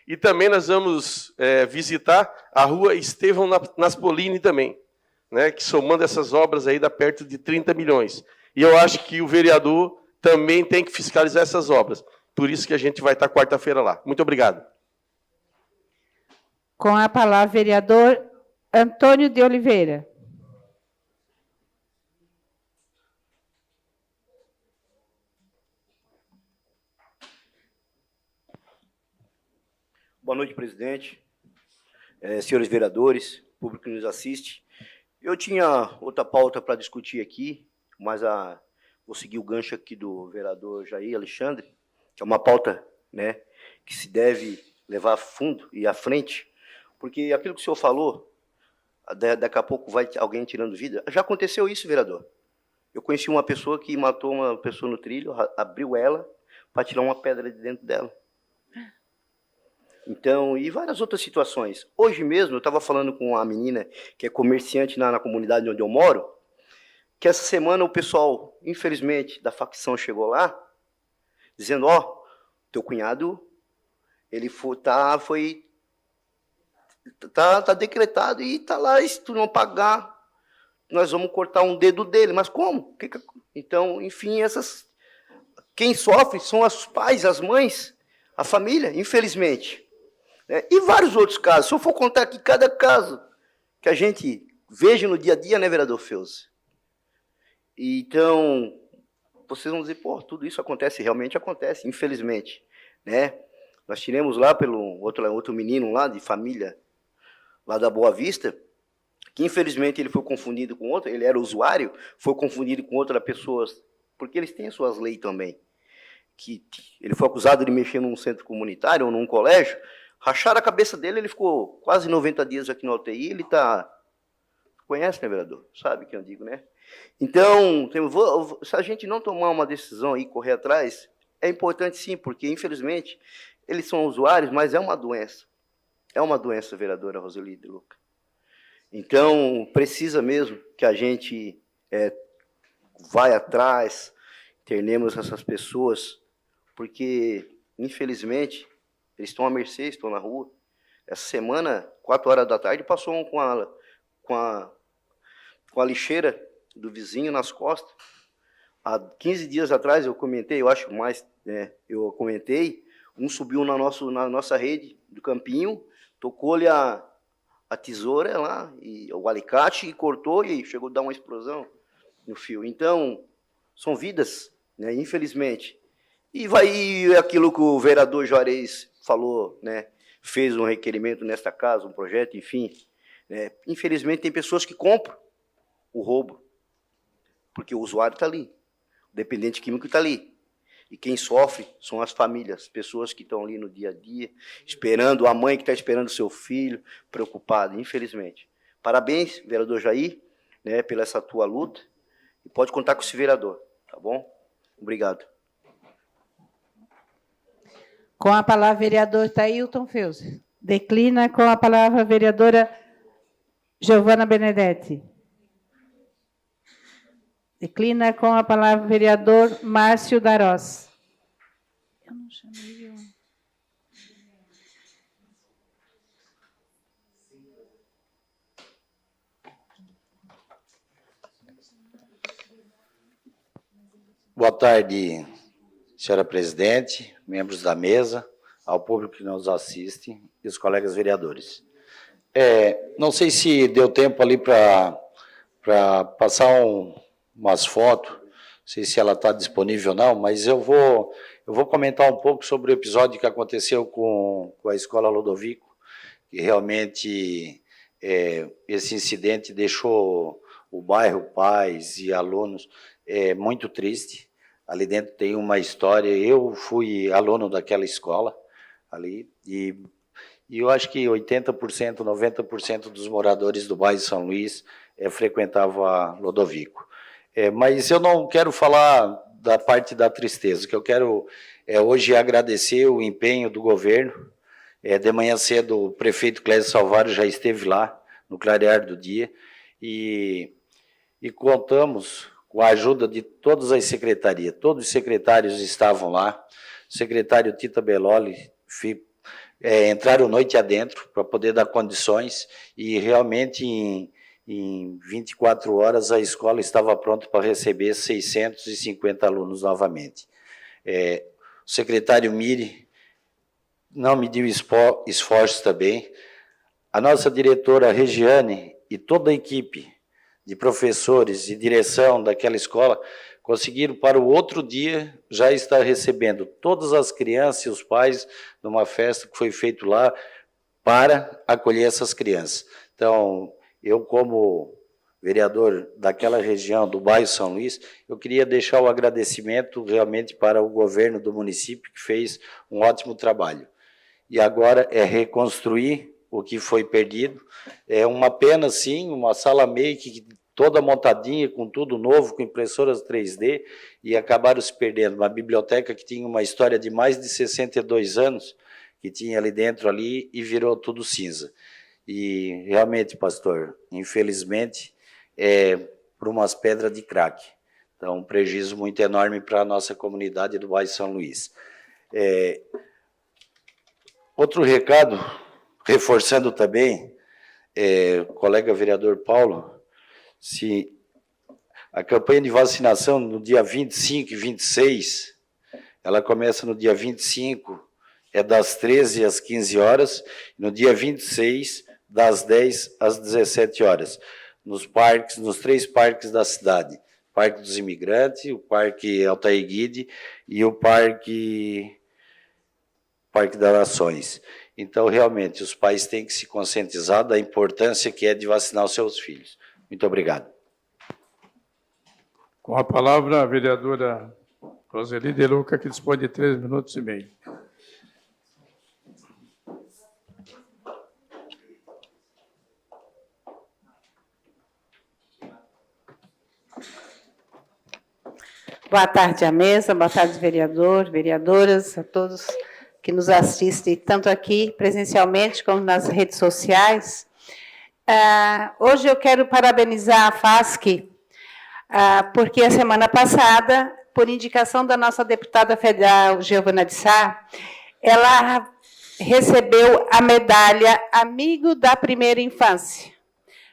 E também nós vamos visitar a rua Estevão Naspolini também, né, que somando essas obras aí dá perto de 30 milhões. E eu acho que o vereador também tem que fiscalizar essas obras. Por isso que a gente vai estar quarta-feira lá. Muito obrigado. Com a palavra, vereador Antônio de Oliveira. Boa noite, presidente, senhores vereadores, público que nos assiste. Eu tinha outra pauta para discutir aqui, mas vou seguir o gancho aqui do vereador Jair Alexandre, que é uma pauta, né, que se deve levar a fundo e à frente, porque aquilo que o senhor falou, daqui a pouco vai alguém tirando vida. Já aconteceu isso, vereador. Eu conheci uma pessoa que matou uma pessoa no trilho, abriu ela para tirar uma pedra de dentro dela. Então, e várias outras situações. Hoje mesmo, eu estava falando com uma menina que é comerciante na comunidade onde eu moro, que essa semana o pessoal, infelizmente, da facção chegou lá, dizendo, teu cunhado, ele tá decretado e tá lá, e se tu não pagar, nós vamos cortar um dedo dele. Mas como? Então, enfim, quem sofre são os pais, as mães, a família, infelizmente. E vários outros casos. Se eu for contar aqui cada caso que a gente veja no dia a dia, né, vereador Feuze? Então, vocês vão dizer, tudo isso acontece, realmente acontece, infelizmente. Né? Nós tiramos lá pelo outro menino lá, de família, lá da Boa Vista, que infelizmente ele foi confundido com outro, ele era usuário, foi confundido com outra pessoa, porque eles têm as suas leis também. Que ele foi acusado de mexer num centro comunitário ou num colégio, racharam a cabeça dele, ele ficou quase 90 dias aqui na UTI, ele está... Conhece, né, vereador? Sabe o que eu digo, né? Então, se a gente não tomar uma decisão e correr atrás, é importante sim, porque, infelizmente, eles são usuários, mas é uma doença. É uma doença, vereadora Roseli de Luca. Então, precisa mesmo que a gente vai atrás, internemos essas pessoas, porque, infelizmente, eles estão à mercê, estão na rua. Essa semana, 4 horas da tarde, passou um com a lixeira do vizinho nas costas. Há 15 dias atrás, eu comentei, eu acho mais, eu comentei, um subiu na nossa rede do campinho, tocou-lhe a tesoura lá, e o alicate, e cortou, e chegou a dar uma explosão no fio. Então, são vidas, né, infelizmente. E vai aquilo que o vereador Juarez falou, né, fez um requerimento nesta casa, um projeto, enfim. Né, infelizmente, tem pessoas que compram o roubo, porque o usuário está ali, o dependente químico está ali. E quem sofre são as famílias, as pessoas que estão ali no dia a dia, esperando, a mãe que está esperando o seu filho, preocupada, infelizmente. Parabéns, vereador Jair, né, pela essa tua luta, e pode contar com esse vereador, tá bom? Obrigado. Com a palavra, vereador Thailton Feuze. Declina com a palavra a vereadora Giovana Benedetti. Declina com a palavra o vereador Márcio Darós. Eu não chamei o... Boa tarde, senhora presidente, membros da mesa, ao público que nos assiste e os colegas vereadores. Não sei se deu tempo ali para passar umas fotos, não sei se ela está disponível ou não, mas eu vou comentar um pouco sobre o episódio que aconteceu com a Escola Lodovico, que realmente esse incidente deixou o bairro, pais e alunos muito triste. Ali dentro tem uma história. Eu fui aluno daquela escola ali e eu acho que 80%, 90% dos moradores do bairro São Luís frequentavam a Lodovico. Mas eu não quero falar da parte da tristeza. O que eu quero hoje é agradecer o empenho do governo. De manhã cedo, o prefeito Clésio Salvário já esteve lá, no clarear do dia, e contamos com a ajuda de todas as secretarias. Todos os secretários estavam lá. O secretário Tita Belloli entraram noite adentro para poder dar condições, e realmente em 24 horas a escola estava pronta para receber 650 alunos novamente. O secretário Miri não mediu esforços também. A nossa diretora Regiane e toda a equipe de professores e direção daquela escola conseguiram para o outro dia já estar recebendo todas as crianças e os pais numa festa que foi feita lá para acolher essas crianças. Então, eu como vereador daquela região do bairro São Luís, eu queria deixar o agradecimento realmente para o governo do município, que fez um ótimo trabalho. E agora é reconstruir o que foi perdido. É uma pena, sim, uma sala make toda montadinha, com tudo novo, com impressoras 3D, e acabaram se perdendo. Uma biblioteca que tinha uma história de mais de 62 anos, que tinha ali dentro ali, e virou tudo cinza. E realmente, pastor, infelizmente, por umas pedras de crack. Então, um prejuízo muito enorme para a nossa comunidade do bairro São Luís. Outro recado, reforçando também, colega vereador Paulo, se a campanha de vacinação no dia 25 e 26, ela começa no dia 25, das 13 às 15 horas, no dia 26, das 10 às 17 horas, nos parques, nos 3 parques da cidade, o Parque dos Imigrantes, o Parque Altair Guide e o Parque das Nações. Então, realmente, os pais têm que se conscientizar da importância que é de vacinar os seus filhos. Muito obrigado. Com a palavra, a vereadora Roseli De Luca, que dispõe de 3 minutos e meio. Boa tarde à mesa, boa tarde, vereador, vereadoras, a todos que nos assistem, tanto aqui presencialmente como nas redes sociais. Hoje eu quero parabenizar a FASC, porque a semana passada, por indicação da nossa deputada federal, Giovana de Sá, ela recebeu a medalha Amigo da Primeira Infância.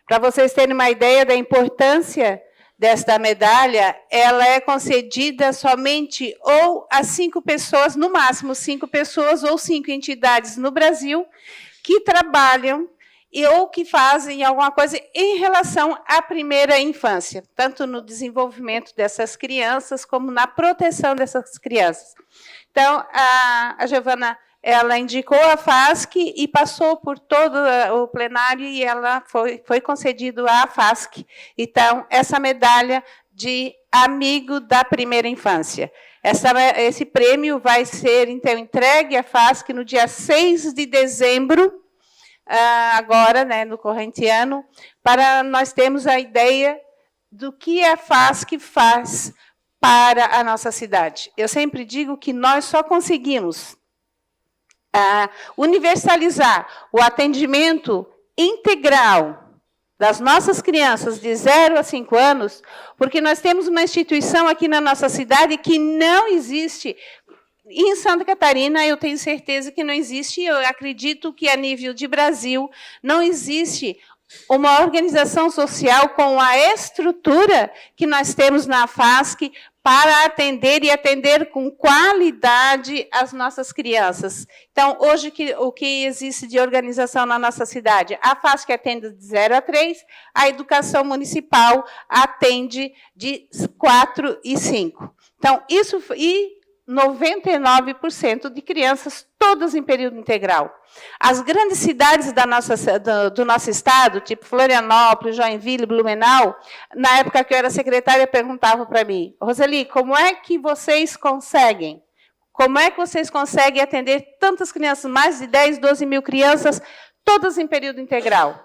Para vocês terem uma ideia da importância desta medalha, ela é concedida somente ou a 5 pessoas, no máximo 5 pessoas ou 5 entidades no Brasil que trabalham ou que fazem alguma coisa em relação à primeira infância, tanto no desenvolvimento dessas crianças como na proteção dessas crianças. Então, a Giovana, ela indicou a FASC e passou por todo o plenário e ela foi concedido à FASC. Então, essa medalha de Amigo da Primeira Infância. Esse prêmio vai ser, então, entregue à FASC no dia 6 de dezembro, agora, né, no corrente ano, para nós termos a ideia do que a FASC faz para a nossa cidade. Eu sempre digo que nós só conseguimos universalizar o atendimento integral das nossas crianças de 0 a 5 anos, porque nós temos uma instituição aqui na nossa cidade que não existe. Em Santa Catarina, eu tenho certeza que não existe, eu acredito que a nível de Brasil não existe uma organização social com a estrutura que nós temos na FASC para atender e atender com qualidade as nossas crianças. Então, hoje, o que existe de organização na nossa cidade? A FASC atende de 0 a 3, a educação municipal atende de 4 e 5. Então, isso, e 99% de crianças, todas em período integral. As grandes cidades do nosso estado, tipo Florianópolis, Joinville, Blumenau, na época que eu era secretária, perguntavam para mim, Roseli, como é que vocês conseguem? Como é que vocês conseguem atender tantas crianças, mais de 10, 12 mil crianças, todas em período integral?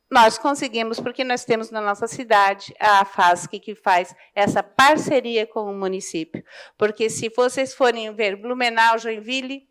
Nós conseguimos, porque nós temos na nossa cidade a FASC, que faz essa parceria com o município. Porque se vocês forem ver Blumenau, Joinville,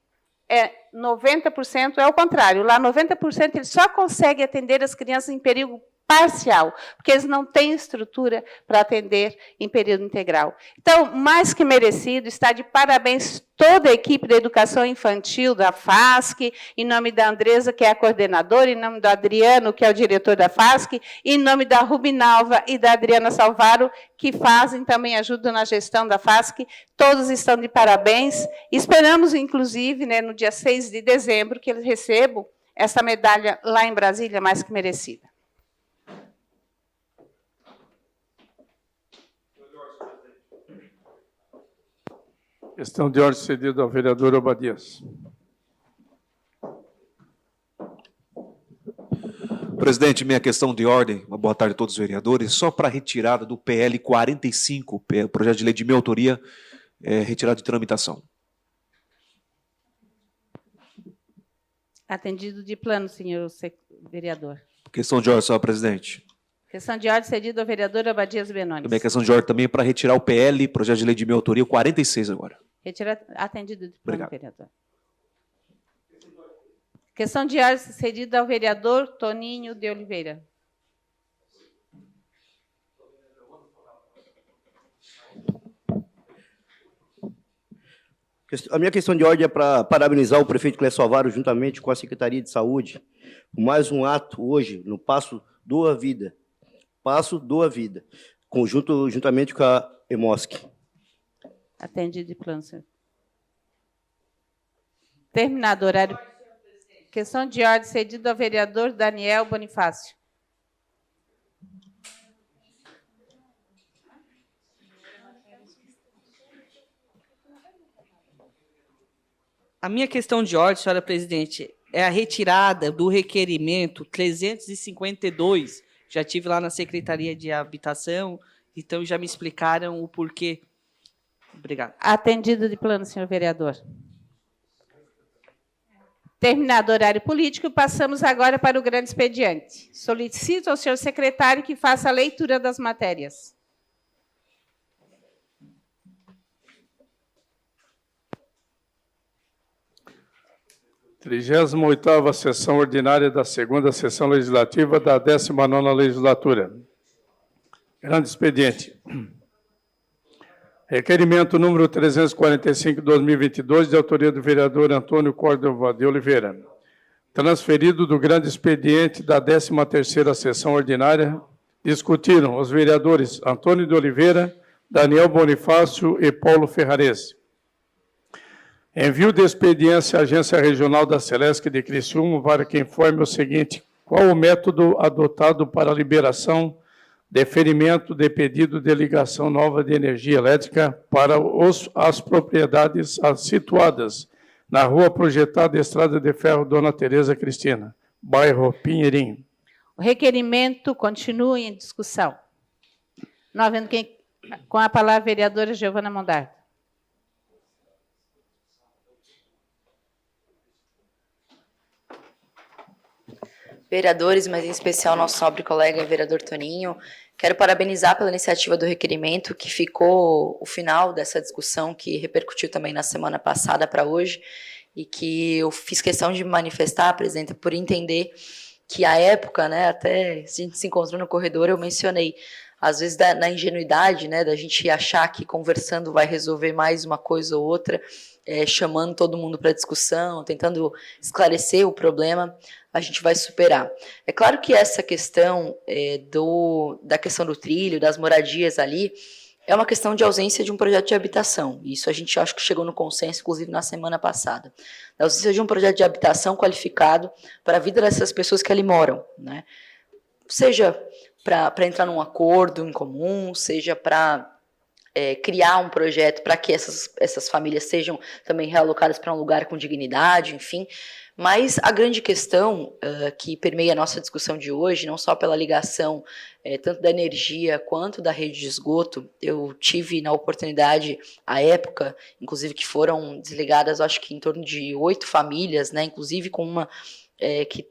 90% é o contrário. Lá, 90% eles só conseguem atender as crianças em período parcial, porque eles não têm estrutura para atender em período integral. Então, mais que merecido, está de parabéns toda a equipe da educação infantil da FASC, em nome da Andresa, que é a coordenadora, em nome do Adriano, que é o diretor da FASC, em nome da Rubinalva e da Adriana Salvaro, que fazem também, ajudam na gestão da FASC. Todos estão de parabéns. Esperamos, inclusive, né, no dia 6 de dezembro, que eles recebam essa medalha lá em Brasília, mais que merecida. Questão de ordem cedida ao vereador Obadias. Presidente, minha questão de ordem, uma boa tarde a todos os vereadores, só para a retirada do PL 45, projeto de lei de minha autoria, retirada de tramitação. Atendido de plano, senhor vereador. Questão de ordem, senhor presidente. Questão de ordem cedida ao vereador Obadias Benones. Minha questão de ordem também é para retirar o PL, projeto de lei de minha autoria, 46 agora. Atendido de plano, Obrigado. vereador. Questão de ordem cedida ao vereador Toninho de Oliveira. A minha questão de ordem é para parabenizar o prefeito Clécio Alvaro, juntamente com a Secretaria de Saúde, por mais um ato hoje no Passo Doa Vida. Passo Doa Vida, juntamente com a EMOSC. Atendido de plano, senhor. Terminado o horário. Questão de ordem cedida ao vereador Daniel Bonifácio. A minha questão de ordem, senhora presidente, é a retirada do requerimento 352. Já tive lá na Secretaria de Habitação, então já me explicaram o porquê. Obrigado. Atendido de plano, senhor vereador. Terminado o horário político, passamos agora para o grande expediente. Solicito ao senhor secretário que faça a leitura das matérias. A 38ª sessão ordinária da 2ª sessão legislativa da 19ª legislatura. Grande expediente. Requerimento número 345/2022, de autoria do vereador Antônio Córdova de Oliveira. Transferido do grande expediente da 13ª sessão ordinária, discutiram os vereadores Antônio de Oliveira, Daniel Bonifácio e Paulo Ferrarese. Envio de expediência à Agência Regional da Celesc de Criciúma para que informe o seguinte: qual o método adotado para a liberação, deferimento de pedido de ligação nova de energia elétrica para as propriedades situadas na rua projetada Estrada de Ferro Dona Tereza Cristina, bairro Pinheirinho. O requerimento continua em discussão. Não havendo quem... Com a palavra, a vereadora Giovana Mondardo. Vereadores, mas em especial nosso nobre colega vereador Toninho, quero parabenizar pela iniciativa do requerimento, que ficou o final dessa discussão, que repercutiu também na semana passada para hoje, e que eu fiz questão de manifestar, presidenta, por entender que a época, né, até a gente se encontrou no corredor, eu mencionei, às vezes na ingenuidade, né, da gente achar que conversando vai resolver mais uma coisa ou outra, chamando todo mundo para discussão, tentando esclarecer o problema, a gente vai superar. É claro que essa questão da questão do trilho, das moradias ali, é uma questão de ausência de um projeto de habitação. Isso a gente acho que chegou no consenso, inclusive na semana passada. A ausência de um projeto de habitação qualificado para a vida dessas pessoas que ali moram, né? Seja para entrar num acordo em comum, seja para criar um projeto para que essas famílias sejam também realocadas para um lugar com dignidade, enfim. Mas a grande questão que permeia a nossa discussão de hoje, não só pela ligação tanto da energia quanto da rede de esgoto, eu tive na oportunidade, à época, inclusive que foram desligadas, acho que em torno de 8 famílias, né, inclusive com uma que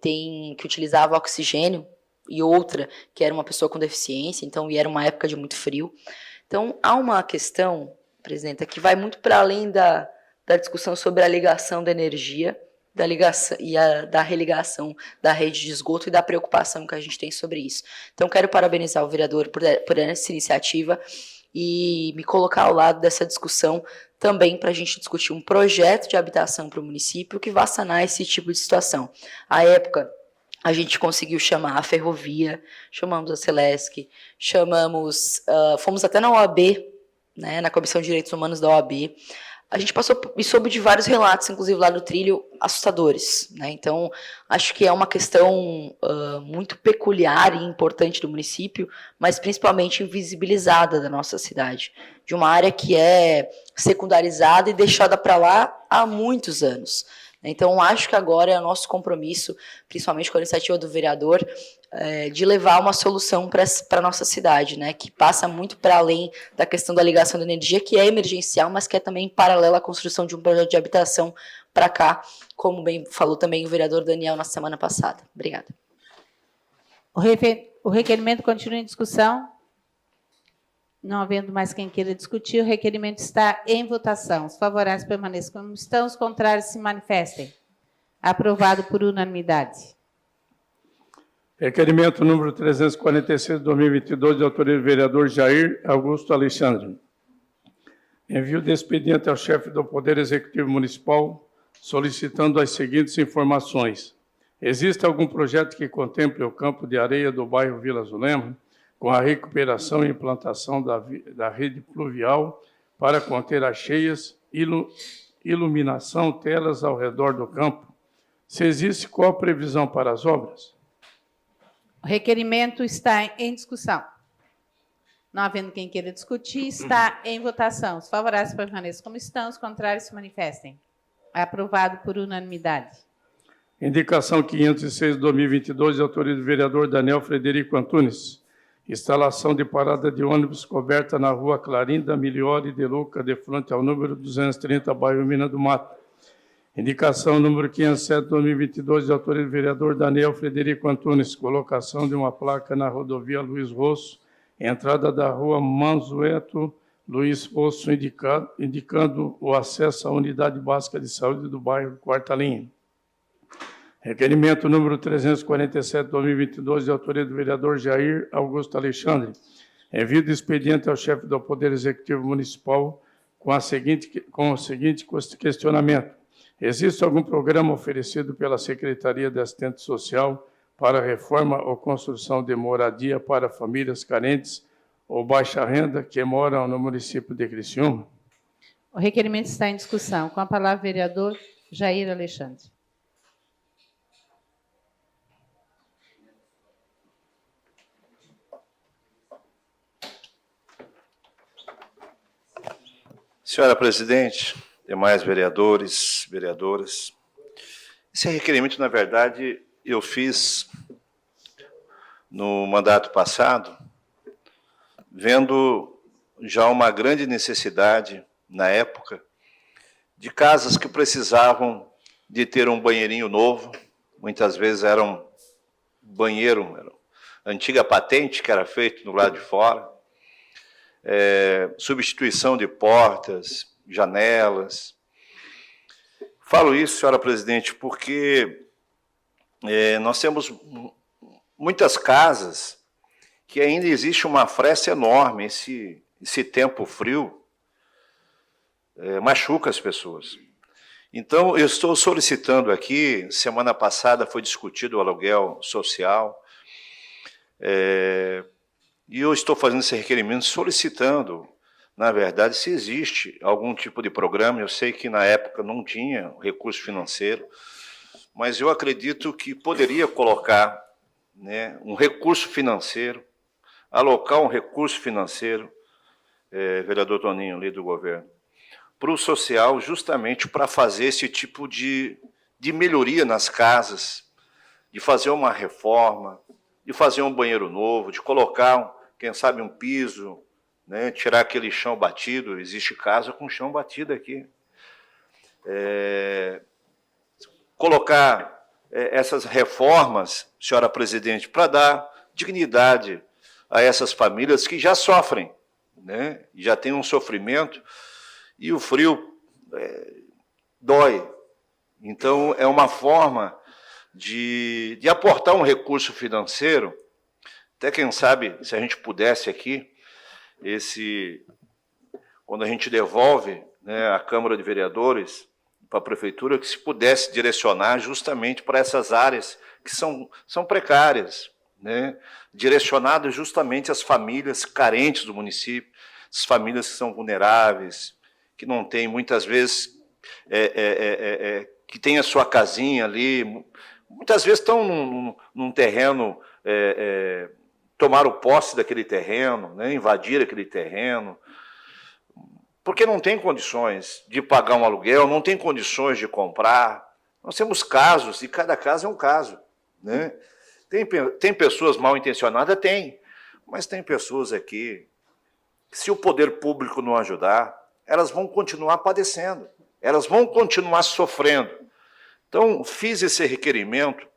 utilizava oxigênio e outra que era uma pessoa com deficiência, então, e era uma época de muito frio. Então, há uma questão, presidenta, que vai muito para além da discussão sobre a ligação da energia, da religação da rede de esgoto e da preocupação que a gente tem sobre isso. Então, quero parabenizar o vereador por essa iniciativa e me colocar ao lado dessa discussão também para a gente discutir um projeto de habitação para o município que vá sanar esse tipo de situação. À época, a gente conseguiu chamar a Ferrovia, chamamos a Celesc, fomos até na OAB, né, na Comissão de Direitos Humanos da OAB. A gente passou e soube de vários relatos, inclusive lá no trilho, assustadores, né? Então, acho que é uma questão muito peculiar e importante do município, mas principalmente invisibilizada da nossa cidade, de uma área que é secundarizada e deixada para lá há muitos anos. Então, acho que agora é o nosso compromisso, principalmente com a iniciativa do vereador, de levar uma solução para a nossa cidade, né, que passa muito para além da questão da ligação da energia, que é emergencial, mas que é também paralela à construção de um projeto de habitação para cá, como bem falou também o vereador Daniel na semana passada. Obrigada. O requerimento continua em discussão. Não havendo mais quem queira discutir, o requerimento está em votação. Os favoráveis permaneçam como estão, os contrários se manifestem. Aprovado por unanimidade. Requerimento número 346, de 2022, de autoria do vereador Jair Augusto Alexandre. Envio de expediente ao chefe do Poder Executivo Municipal, solicitando as seguintes informações. Existe algum projeto que contemple o campo de areia do bairro Vila Zulema, com a recuperação e implantação da rede pluvial para conter as cheias, iluminação, telas ao redor do campo? Se existe, qual a previsão para as obras? O requerimento está em discussão. Não havendo quem queira discutir, está em votação. Os favoráveis permaneçam como estão, os contrários se manifestem. Aprovado por unanimidade. Indicação 506 de 2022, de autoria do vereador Daniel Frederico Antunes. Instalação de parada de ônibus coberta na rua Clarinda Miliori de Luca, de frente ao número 230, bairro Mina do Mato. Indicação número 507 de 2022, de autoria do vereador Daniel Frederico Antunes. Colocação de uma placa na rodovia Luiz Rosso, entrada da rua Manzueto Luiz Rosso, indicando o acesso à unidade básica de saúde do bairro Quarta Linha. Requerimento número 347, de 2022, de autoria do vereador Jair Augusto Alexandre. Envio de expediente ao chefe do Poder Executivo Municipal com o seguinte questionamento. Existe algum programa oferecido pela Secretaria de Assistência Social para reforma ou construção de moradia para famílias carentes ou baixa renda que moram no município de Criciúma? O requerimento está em discussão. Com a palavra, o vereador Jair Alexandre. Senhora presidente, demais vereadores, vereadoras, esse requerimento, na verdade, eu fiz no mandato passado, vendo já uma grande necessidade, na época, de casas que precisavam de ter um banheirinho novo, muitas vezes era um banheiro, era antiga patente que era feito do lado de fora, substituição de portas, janelas. Falo isso, senhora presidente, porque nós temos muitas casas que ainda existe uma fresta enorme. Esse tempo frio machuca as pessoas. Então, eu estou solicitando aqui, semana passada foi discutido o aluguel social, e eu estou fazendo esse requerimento solicitando, na verdade, se existe algum tipo de programa. Eu sei que na época não tinha recurso financeiro, mas eu acredito que poderia colocar, né, um recurso financeiro, alocar um recurso financeiro vereador Toninho, líder do governo, para o social, justamente para fazer esse tipo de melhoria nas casas, de fazer uma reforma, de fazer um banheiro novo, de colocar, quem sabe, um piso, né, tirar aquele chão batido. Existe casa com chão batido aqui. Colocar essas reformas, senhora presidente, para dar dignidade a essas famílias que já sofrem, né, já tem um sofrimento, e o frio dói. Então, é uma forma de aportar um recurso financeiro, até quem sabe, se a gente pudesse aqui, quando a gente devolve, né, a Câmara de Vereadores para a Prefeitura, que se pudesse direcionar justamente para essas áreas que são precárias, né, direcionado justamente às famílias carentes do município, as famílias que são vulneráveis, que não têm, muitas vezes, que tem a sua casinha ali, muitas vezes estão num terreno, tomaram posse daquele terreno, né, invadir aquele terreno, porque não tem condições de pagar um aluguel, não tem condições de comprar. Nós temos casos, e cada caso é um caso, né? Tem pessoas mal intencionadas? Tem, mas tem pessoas aqui que, se o poder público não ajudar, elas vão continuar padecendo, elas vão continuar sofrendo. Então, fiz esse requerimento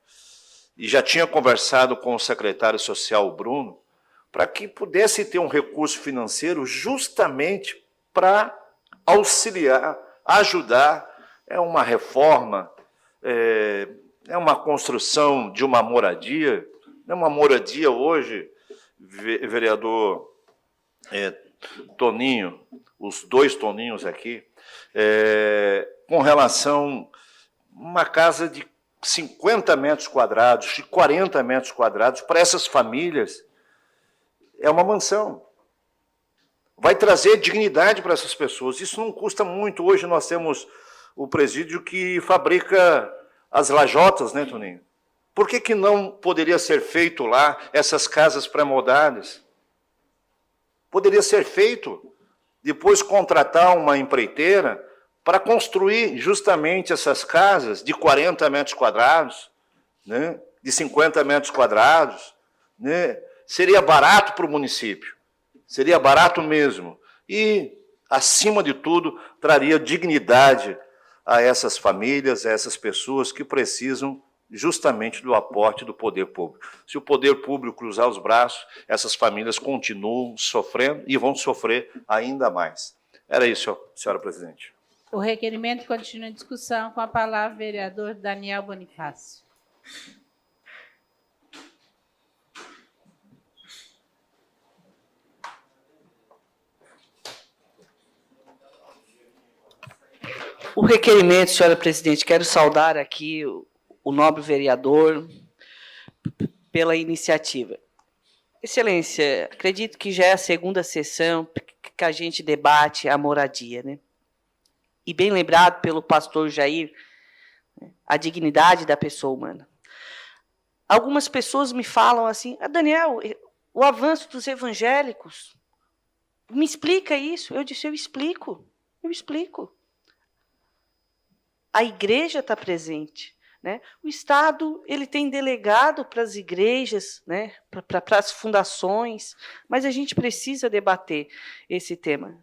e já tinha conversado com o secretário social, Bruno, para que pudesse ter um recurso financeiro justamente para auxiliar, ajudar. É uma reforma, é uma construção de uma moradia. É uma moradia hoje, vereador Toninho, os dois Toninhos aqui, com relação a uma casa de 50 metros quadrados, de 40 metros quadrados, para essas famílias, é uma mansão. Vai trazer dignidade para essas pessoas. Isso não custa muito. Hoje nós temos o presídio que fabrica as lajotas, né, Toninho? Por que não poderia ser feito lá essas casas pré-moldadas? Poderia ser feito, depois contratar uma empreiteira para construir justamente essas casas de 40 metros quadrados, né, de 50 metros quadrados. Né? Seria barato para o município, seria barato mesmo. E, acima de tudo, traria dignidade a essas famílias, a essas pessoas que precisam justamente do aporte do poder público. Se o poder público cruzar os braços, essas famílias continuam sofrendo e vão sofrer ainda mais. Era isso, senhora presidente. O requerimento continua em discussão. Com a palavra, o vereador Daniel Bonifácio. O requerimento, senhora presidente, quero saudar aqui o nobre vereador pela iniciativa. Excelência, acredito que já é a segunda sessão que a gente debate a moradia, né? E bem lembrado pelo pastor Jair, a dignidade da pessoa humana. Algumas pessoas me falam assim: Daniel, o avanço dos evangélicos, me explica isso. Eu disse: eu explico. A igreja está presente, né? O Estado ele tem delegado para as igrejas, né? Para as fundações, mas a gente precisa debater esse tema.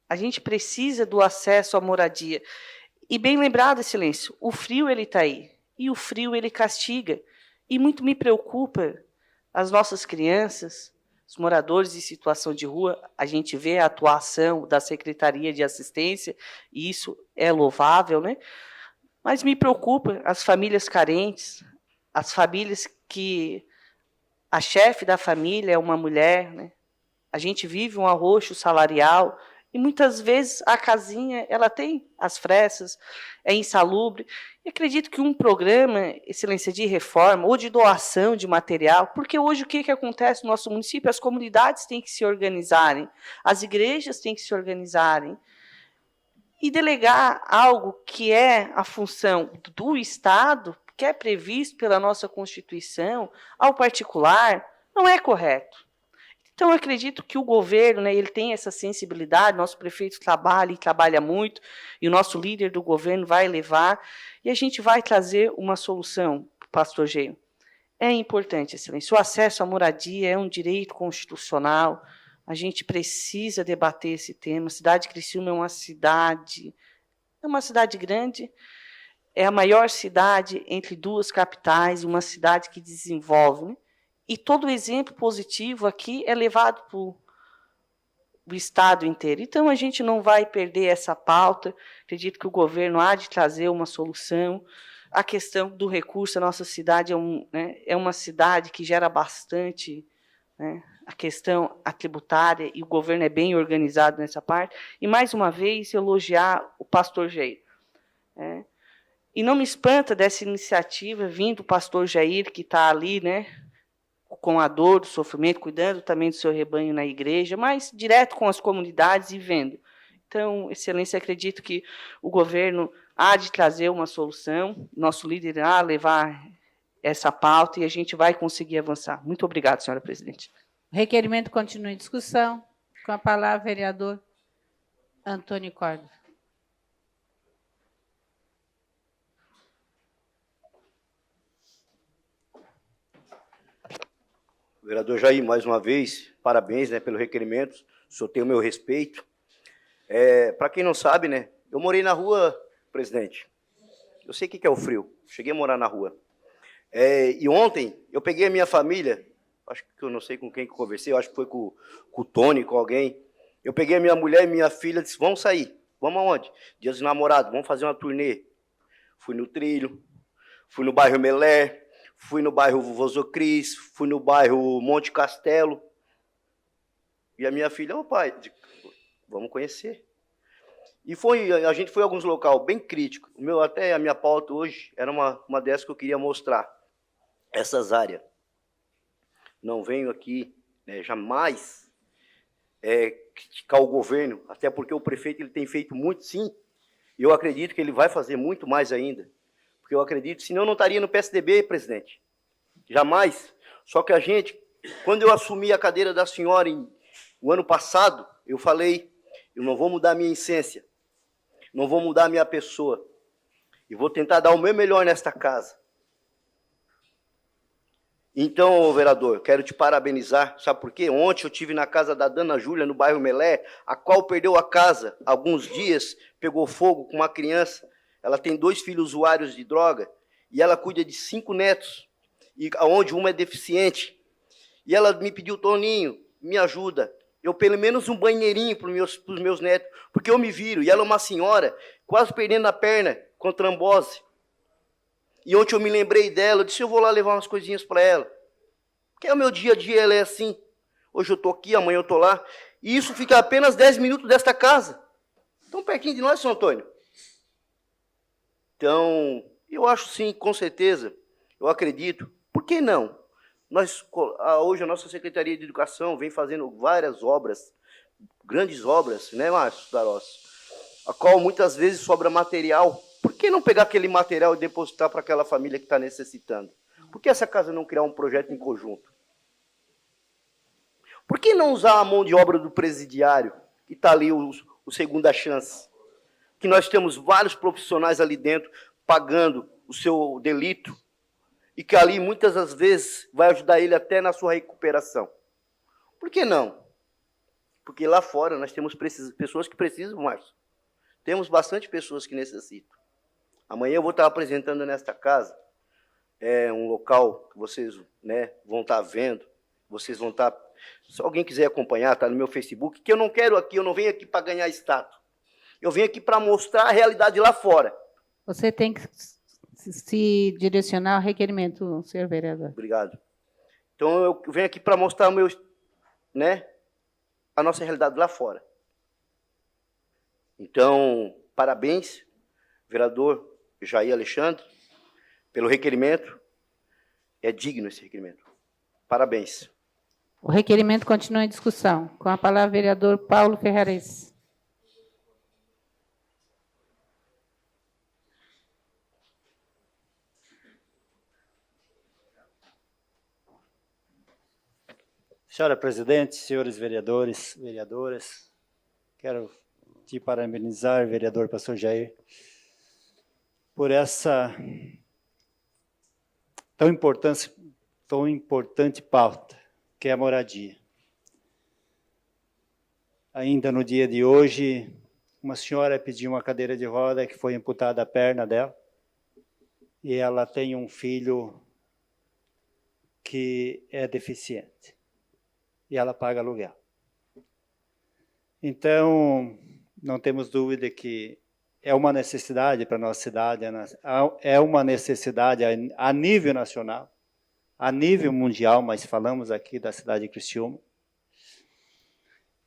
A gente precisa do acesso à moradia. E bem lembrado, Excelência, o frio ele está aí, e o frio ele castiga. E muito me preocupa as nossas crianças, os moradores em situação de rua. A gente vê a atuação da Secretaria de Assistência, e isso é louvável, né? Mas me preocupa as famílias carentes, as famílias que a chefe da família é uma mulher, né? A gente vive um arroxo salarial, e muitas vezes a casinha ela tem as frestas, é insalubre. E acredito que um programa, Excelência, de reforma ou de doação de material, porque hoje o que acontece no nosso município? As comunidades têm que se organizarem, as igrejas têm que se organizarem, e delegar algo que é a função do Estado, que é previsto pela nossa Constituição, ao particular, não é correto. Então, eu acredito que o governo, né, ele tem essa sensibilidade, nosso prefeito trabalha e trabalha muito, e o nosso líder do governo vai levar, e a gente vai trazer uma solução, pastor Geio. É importante, excelência, o acesso à moradia é um direito constitucional, a gente precisa debater esse tema. A cidade de Criciúma é uma cidade grande, é a maior cidade entre duas capitais, uma cidade que desenvolve, né? E todo o exemplo positivo aqui é levado para o Estado inteiro. Então, a gente não vai perder essa pauta. Acredito que o governo há de trazer uma solução. A questão do recurso, a nossa cidade é uma cidade que gera bastante, né, a tributária, e o governo é bem organizado nessa parte. E, mais uma vez, elogiar o pastor Jair. E não me espanta dessa iniciativa vindo do pastor Jair, que está ali, né, com a dor, do sofrimento, cuidando também do seu rebanho na igreja, mas direto com as comunidades e vendo. Então, excelência, acredito que o governo há de trazer uma solução, nosso líder há de levar essa pauta e a gente vai conseguir avançar. Muito obrigado, senhora presidente. O requerimento continua em discussão. Com a palavra, vereador Antônio Córdova. Vereador Jair, mais uma vez, parabéns, né, pelo requerimento. O senhor tem o meu respeito. Para quem não sabe, né, eu morei na rua, presidente. Eu sei o que é o frio. Cheguei a morar na rua. E ontem eu peguei a minha família, acho que eu não sei com quem que eu conversei, eu acho que foi com o Tony, com alguém. Eu peguei a minha mulher e minha filha e disse, vamos sair. Vamos aonde? Dia dos Namorados, vamos fazer uma turnê. Fui no Trilho, fui no bairro Melé, fui no bairro Vosocris, fui no bairro Monte Castelo. E a minha filha, pai, vamos conhecer. E a gente foi a alguns locais bem críticos. Até a minha pauta hoje era uma dessas que eu queria mostrar. Essas áreas. Não venho aqui, né, jamais criticar o governo, até porque o prefeito ele tem feito muito, sim. E eu acredito que ele vai fazer muito mais ainda. Porque eu acredito, senão eu não estaria no PSDB, presidente. Jamais. Só que quando eu assumi a cadeira da senhora o ano passado, eu falei, eu não vou mudar a minha essência, não vou mudar a minha pessoa, e vou tentar dar o meu melhor nesta casa. Então, vereador, quero te parabenizar, sabe por quê? Ontem eu estive na casa da Dona Júlia, no bairro Melé, a qual perdeu a casa há alguns dias, pegou fogo com uma criança. Ela tem 2 filhos usuários de droga, e ela cuida de 5 netos, e onde uma é deficiente. E ela me pediu, Toninho, me ajuda, eu pelo menos um banheirinho para os meus netos, porque eu me viro, e ela é uma senhora, quase perdendo a perna, com trombose. E ontem eu me lembrei dela, eu disse, eu vou lá levar umas coisinhas para ela. Porque é o meu dia a dia, ela é assim. Hoje eu estou aqui, amanhã eu estou lá. E isso fica a apenas 10 minutos desta casa. Tão pertinho de nós, São Antônio. Então, eu acho sim, com certeza, eu acredito. Por que não? Hoje a nossa Secretaria de Educação vem fazendo várias obras, grandes obras, né, Márcio Darós? A qual muitas vezes sobra material. Por que não pegar aquele material e depositar para aquela família que está necessitando? Por que essa casa não criar um projeto em conjunto? Por que não usar a mão de obra do presidiário, que está ali o segunda chance? Que nós temos vários profissionais ali dentro pagando o seu delito e que ali muitas das vezes vai ajudar ele até na sua recuperação. Por que não? Porque lá fora nós temos pessoas que precisam mais. Temos bastante pessoas que necessitam. Amanhã eu vou estar apresentando nesta casa um local que vocês, né, vão estar vendo, vocês vão estar... Se alguém quiser acompanhar, está no meu Facebook, que eu não quero aqui, eu não venho aqui para ganhar status. Eu venho aqui para mostrar a realidade lá fora. Você tem que se direcionar ao requerimento, senhor vereador. Obrigado. Então, eu venho aqui para mostrar a nossa realidade lá fora. Então, parabéns, vereador Jair Alexandre, pelo requerimento. É digno esse requerimento. Parabéns. O requerimento continua em discussão. Com a palavra, vereador Paulo Ferrares. Senhora presidente, senhores vereadores, vereadoras, quero te parabenizar, vereador pastor Jair, por essa tão importante pauta, que é a moradia. Ainda no dia de hoje, uma senhora pediu uma cadeira de roda que foi amputada a perna dela, e ela tem um filho que é deficiente, e ela paga aluguel. Então, não temos dúvida que é uma necessidade para a nossa cidade, é uma necessidade a nível nacional, a nível mundial, mas falamos aqui da cidade de Criciúma.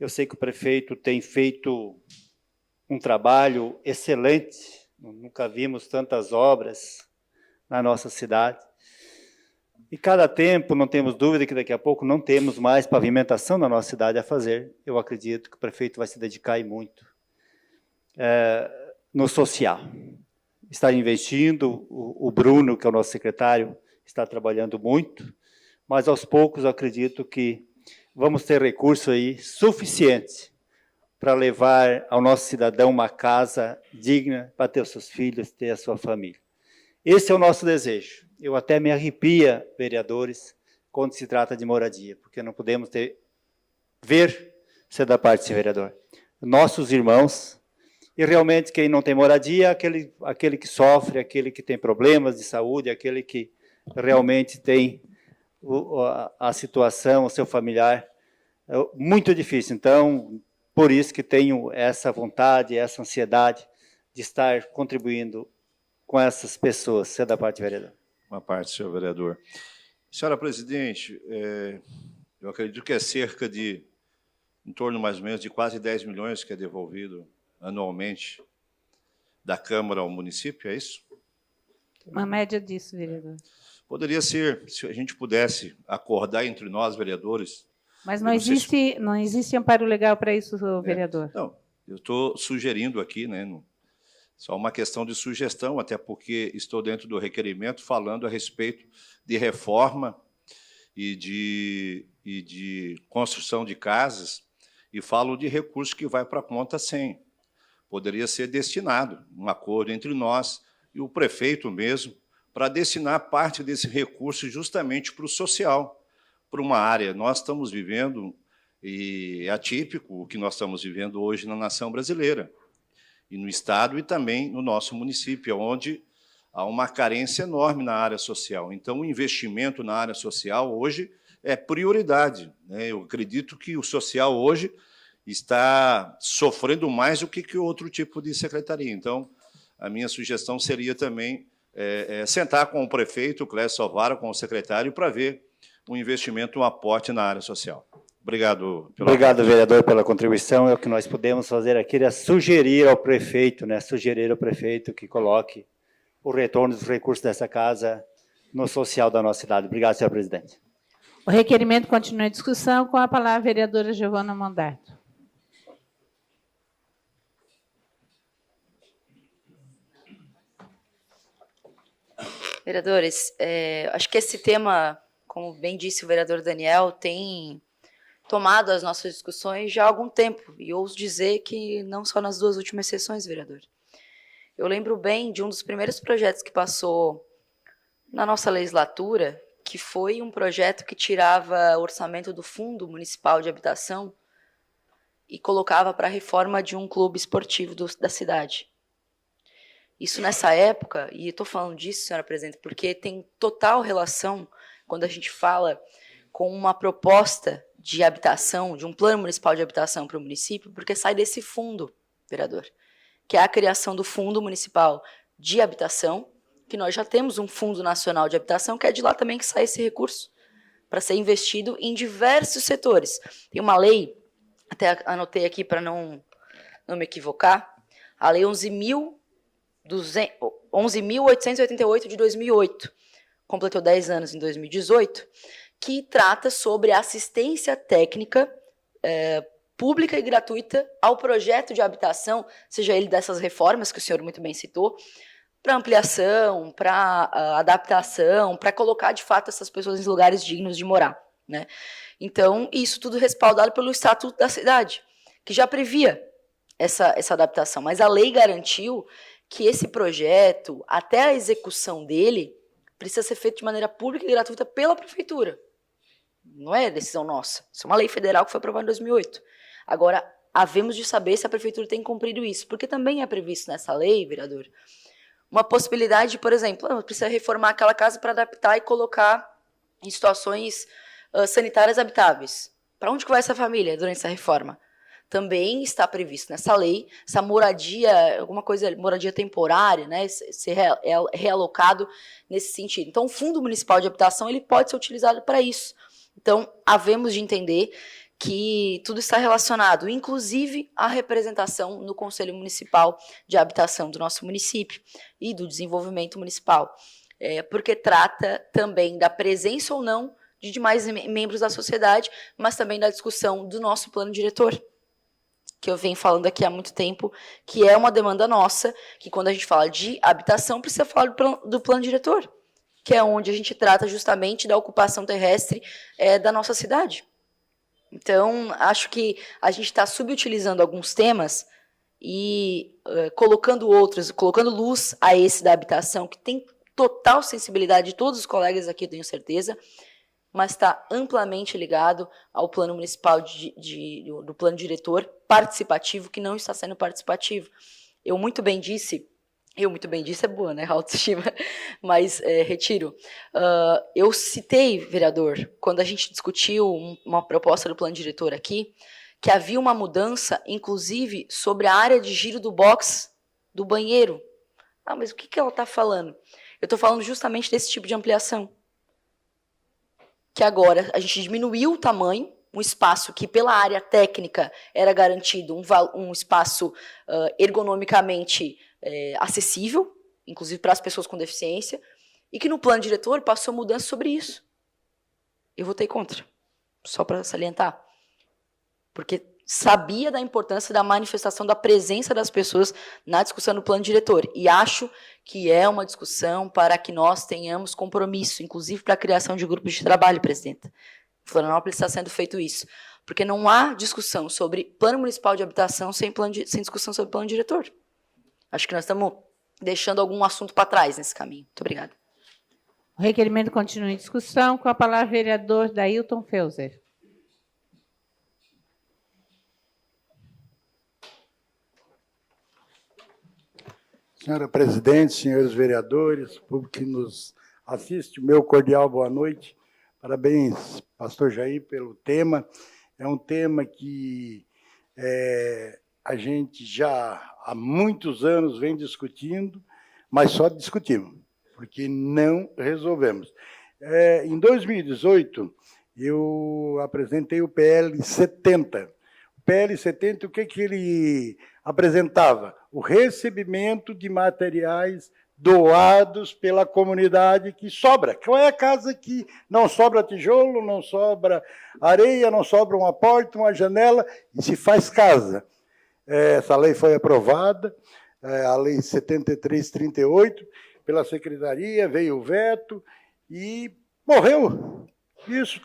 Eu sei que o prefeito tem feito um trabalho excelente, nunca vimos tantas obras na nossa cidade. E cada tempo, não temos dúvida que daqui a pouco não temos mais pavimentação na nossa cidade a fazer. Eu acredito que o prefeito vai se dedicar e muito no social. Está investindo, o Bruno, que é o nosso secretário, está trabalhando muito, mas aos poucos eu acredito que vamos ter recurso aí suficiente para levar ao nosso cidadão uma casa digna para ter os seus filhos, ter a sua família. Esse é o nosso desejo. Eu até me arrepia, vereadores, quando se trata de moradia, porque não podemos ver ser da parte desse vereador. Nossos irmãos, e realmente quem não tem moradia é aquele que sofre, aquele que tem problemas de saúde, aquele que realmente tem a situação, o seu familiar, muito difícil. Então, por isso que tenho essa vontade, essa ansiedade de estar contribuindo com essas pessoas, ser da parte vereadora. Uma parte, senhor vereador. Senhora presidente, eu acredito que é cerca de, em torno mais ou menos de quase 10 milhões que é devolvido anualmente da Câmara ao município, é isso? Uma média disso, vereador. Poderia ser, se a gente pudesse acordar entre nós, vereadores. Mas não existe amparo legal para isso, vereador. Não, eu estou sugerindo aqui, né, só uma questão de sugestão, até porque estou dentro do requerimento falando a respeito de reforma e de construção de casas, e falo de recurso que vai para a conta 100. Poderia ser destinado, um acordo entre nós e o prefeito mesmo, para destinar parte desse recurso justamente para o social, para uma área. Nós estamos vivendo, e é atípico o que nós estamos vivendo hoje na nação brasileira, e no Estado e também no nosso município, onde há uma carência enorme na área social. Então, o investimento na área social hoje é prioridade, né? Eu acredito que o social hoje está sofrendo mais do que outro tipo de secretaria. Então, a minha sugestão seria também sentar com o prefeito, Clécio Salvaro, com o secretário, para ver um investimento, um aporte na área social. Obrigado. Obrigado, vereador, pela contribuição. O que nós podemos fazer aqui é sugerir ao prefeito, que coloque o retorno dos recursos dessa casa no social da nossa cidade. Obrigado, senhor presidente. O requerimento continua em discussão. Com a palavra, a vereadora Giovana Mondardo. Vereadores, acho que esse tema, como bem disse o vereador Daniel, tem tomado as nossas discussões já há algum tempo, e ouso dizer que não só nas 2 últimas sessões, vereador. Eu lembro bem de um dos primeiros projetos que passou na nossa legislatura, que foi um projeto que tirava o orçamento do Fundo Municipal de Habitação e colocava para a reforma de um clube esportivo da cidade. Isso nessa época, e estou falando disso, senhora presidente, porque tem total relação quando a gente fala com uma proposta de habitação, de um plano municipal de habitação para o município, porque sai desse fundo, vereador, que é a criação do Fundo Municipal de Habitação, que nós já temos um Fundo Nacional de Habitação, que é de lá também que sai esse recurso, para ser investido em diversos setores. Tem uma lei, até anotei aqui para não me equivocar, a Lei 11.888 de 2008, completou 10 anos em 2018, que trata sobre assistência técnica pública e gratuita ao projeto de habitação, seja ele dessas reformas que o senhor muito bem citou, para ampliação, para adaptação, para colocar, de fato, essas pessoas em lugares dignos de morar. né? Então, isso tudo respaldado pelo Estatuto da Cidade, que já previa essa adaptação. Mas a lei garantiu que esse projeto, até a execução dele, precisa ser feito de maneira pública e gratuita pela Prefeitura. Não é decisão nossa. Isso é uma lei federal que foi aprovada em 2008. Agora, havemos de saber se a Prefeitura tem cumprido isso, porque também é previsto nessa lei, vereador, uma possibilidade de, por exemplo, precisa reformar aquela casa para adaptar e colocar em situações sanitárias habitáveis. Para onde que vai essa família durante essa reforma? Também está previsto nessa lei, essa moradia, alguma coisa, moradia temporária, né, ser realocado nesse sentido. Então, o Fundo Municipal de Habitação ele pode ser utilizado para isso. Então, havemos de entender que tudo está relacionado, inclusive a representação no Conselho Municipal de Habitação do nosso município e do desenvolvimento municipal, porque trata também da presença ou não de demais membros da sociedade, mas também da discussão do nosso plano diretor, que eu venho falando aqui há muito tempo, que é uma demanda nossa, que quando a gente fala de habitação, precisa falar do plano diretor, que é onde a gente trata justamente da ocupação terrestre da nossa cidade. Então, acho que a gente está subutilizando alguns temas e colocando outros, colocando luz a esse da habitação, que tem total sensibilidade de todos os colegas aqui, tenho certeza, mas está amplamente ligado ao plano municipal do plano diretor participativo, que não está sendo participativo. Eu muito bem disse é boa, né, autoestima, mas retiro. Eu citei, vereador, quando a gente discutiu uma proposta do plano diretor aqui, que havia uma mudança, inclusive, sobre a área de giro do box do banheiro. Ah, mas o que ela está falando? Eu estou falando justamente desse tipo de ampliação. Que agora a gente diminuiu o tamanho, um espaço que pela área técnica era garantido um espaço ergonomicamente acessível, inclusive para as pessoas com deficiência, e que no plano diretor passou mudança sobre isso. Eu votei contra, só para salientar, porque sabia da importância da manifestação da presença das pessoas na discussão do plano diretor, e acho que é uma discussão para que nós tenhamos compromisso, inclusive para a criação de grupos de trabalho, presidenta. Em Florianópolis está sendo feito isso, porque não há discussão sobre plano municipal de habitação sem discussão sobre plano diretor. Acho que nós estamos deixando algum assunto para trás nesse caminho. Muito obrigada. O requerimento continua em discussão. Com a palavra, o vereador Dailton Feuser. Senhora presidente, senhores vereadores, público que nos assiste, meu cordial boa noite. Parabéns, pastor Jair, pelo tema. É um tema que a gente já há muitos anos vem discutindo, mas só discutimos, porque não resolvemos. Em 2018, eu apresentei o PL 70. O PL 70, o que ele apresentava? O recebimento de materiais doados pela comunidade que sobra. Qual é a casa que não sobra tijolo, não sobra areia, não sobra uma porta, uma janela, e se faz casa? Essa lei foi aprovada, a Lei 7338, pela Secretaria, veio o veto e morreu. Isso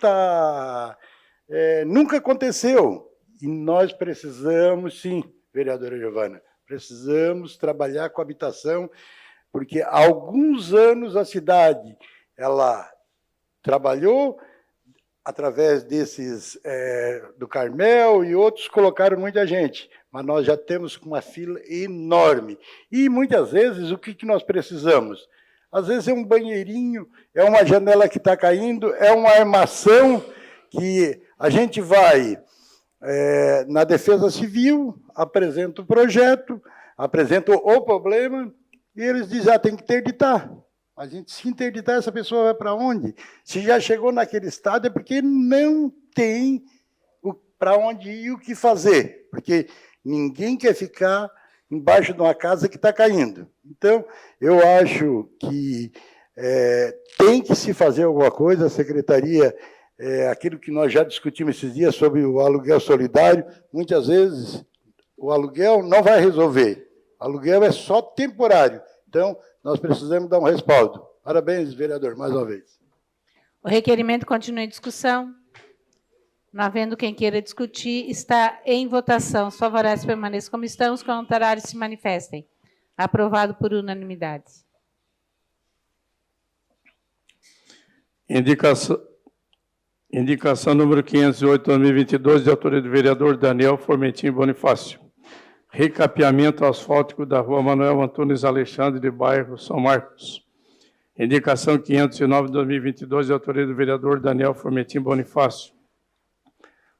nunca aconteceu. E nós precisamos, sim, vereadora Giovana, precisamos trabalhar com habitação, porque há alguns anos a cidade ela trabalhou através desses do Carmel e outros colocaram muita gente, mas nós já temos uma fila enorme. E muitas vezes o que nós precisamos? Às vezes é um banheirinho, é uma janela que está caindo, é uma armação que a gente vai na Defesa Civil, apresenta o projeto, apresenta o problema, e eles dizem, tem que interditar. A gente, se interditar, essa pessoa vai para onde? Se já chegou naquele estado, é porque não tem para onde ir e o que fazer. Porque ninguém quer ficar embaixo de uma casa que está caindo. Então, eu acho que tem que se fazer alguma coisa, a secretaria, aquilo que nós já discutimos esses dias sobre o aluguel solidário, muitas vezes o aluguel não vai resolver. O aluguel é só temporário. Então, nós precisamos dar um respaldo. Parabéns, vereador, mais uma vez. O requerimento continua em discussão. Não havendo quem queira discutir, está em votação. Os favoráveis permaneçam como estão, os contrários se manifestem. Aprovado por unanimidade. Indicação número 508/2022, de autoria do vereador Daniel Formentin Bonifácio. Recapeamento asfáltico da rua Manuel Antunes Alexandre, de bairro São Marcos. Indicação 509/2022, de autoria do vereador Daniel Formentin Bonifácio.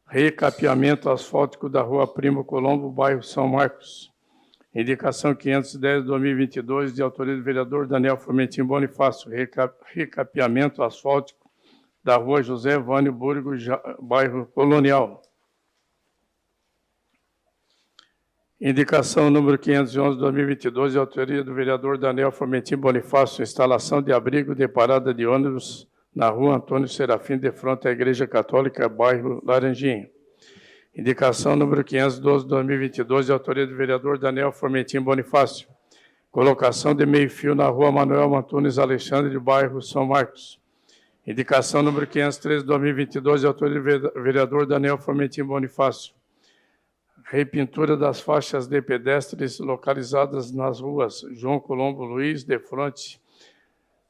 Recapeamento asfáltico da rua Primo Colombo, bairro São Marcos. Indicação 510/2022, de autoria do vereador Daniel Formentin Bonifácio. Recapeamento asfáltico da rua José Vânio Burgo, bairro Colonial. Indicação número 511/2022, de autoria do vereador Daniel Formentin Bonifácio. Instalação de abrigo de parada de ônibus na rua Antônio Serafim, de frente à Igreja Católica, bairro Laranjinha. Indicação número 512/2022, de autoria do vereador Daniel Formentin Bonifácio. Colocação de meio-fio na rua Manuel Antunes Alexandre, de bairro São Marcos. Indicação número 513/2022, de autoria do vereador Daniel Formentin Bonifácio. Repintura das faixas de pedestres localizadas nas ruas João Colombo Luiz, de frente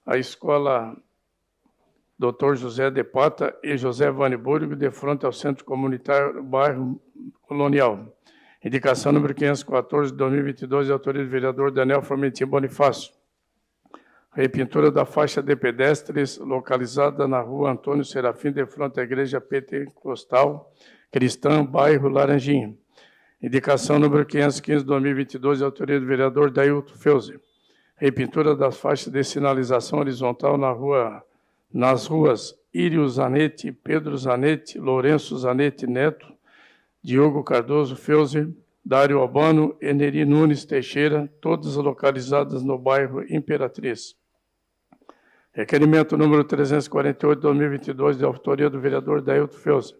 à Escola Dr. José de Pata e José Vânio Burgo, de frente ao Centro Comunitário Bairro Colonial. Indicação número 514/2022, de autoria do vereador Daniel Formentin Bonifácio. Repintura da faixa de pedestres localizada na rua Antônio Serafim, de frente à Igreja Pentecostal Cristã, bairro Laranjinha. Indicação número 515/2022, de autoria do vereador Dailton Feuze. Repintura das faixas de sinalização horizontal nas ruas Írio Zanetti, Pedro Zanetti, Lourenço Zanetti Neto, Diogo Cardoso Feuze, Dário Albano e Neri Nunes Teixeira, todas localizadas no bairro Imperatriz. Requerimento número 348/2022, de autoria do vereador Dailton Feuze.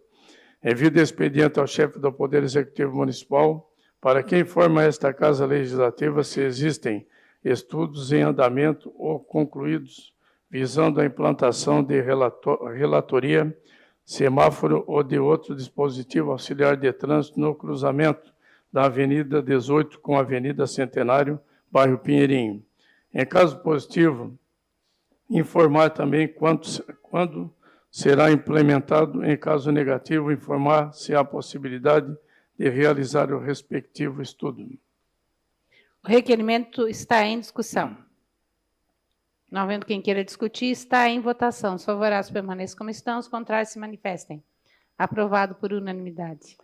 Envio expediente ao chefe do Poder Executivo Municipal para que informe a esta Casa Legislativa se existem estudos em andamento ou concluídos visando a implantação de relatoria, semáforo ou de outro dispositivo auxiliar de trânsito no cruzamento da Avenida 18 com a Avenida Centenário, bairro Pinheirinho. Em caso positivo, informar também quando será implementado. Em caso negativo, informar se há possibilidade de realizar o respectivo estudo. O requerimento está em discussão. Não havendo quem queira discutir, está em votação. Os favoráveis permaneçam como estão, os contrários se manifestem. Aprovado por unanimidade.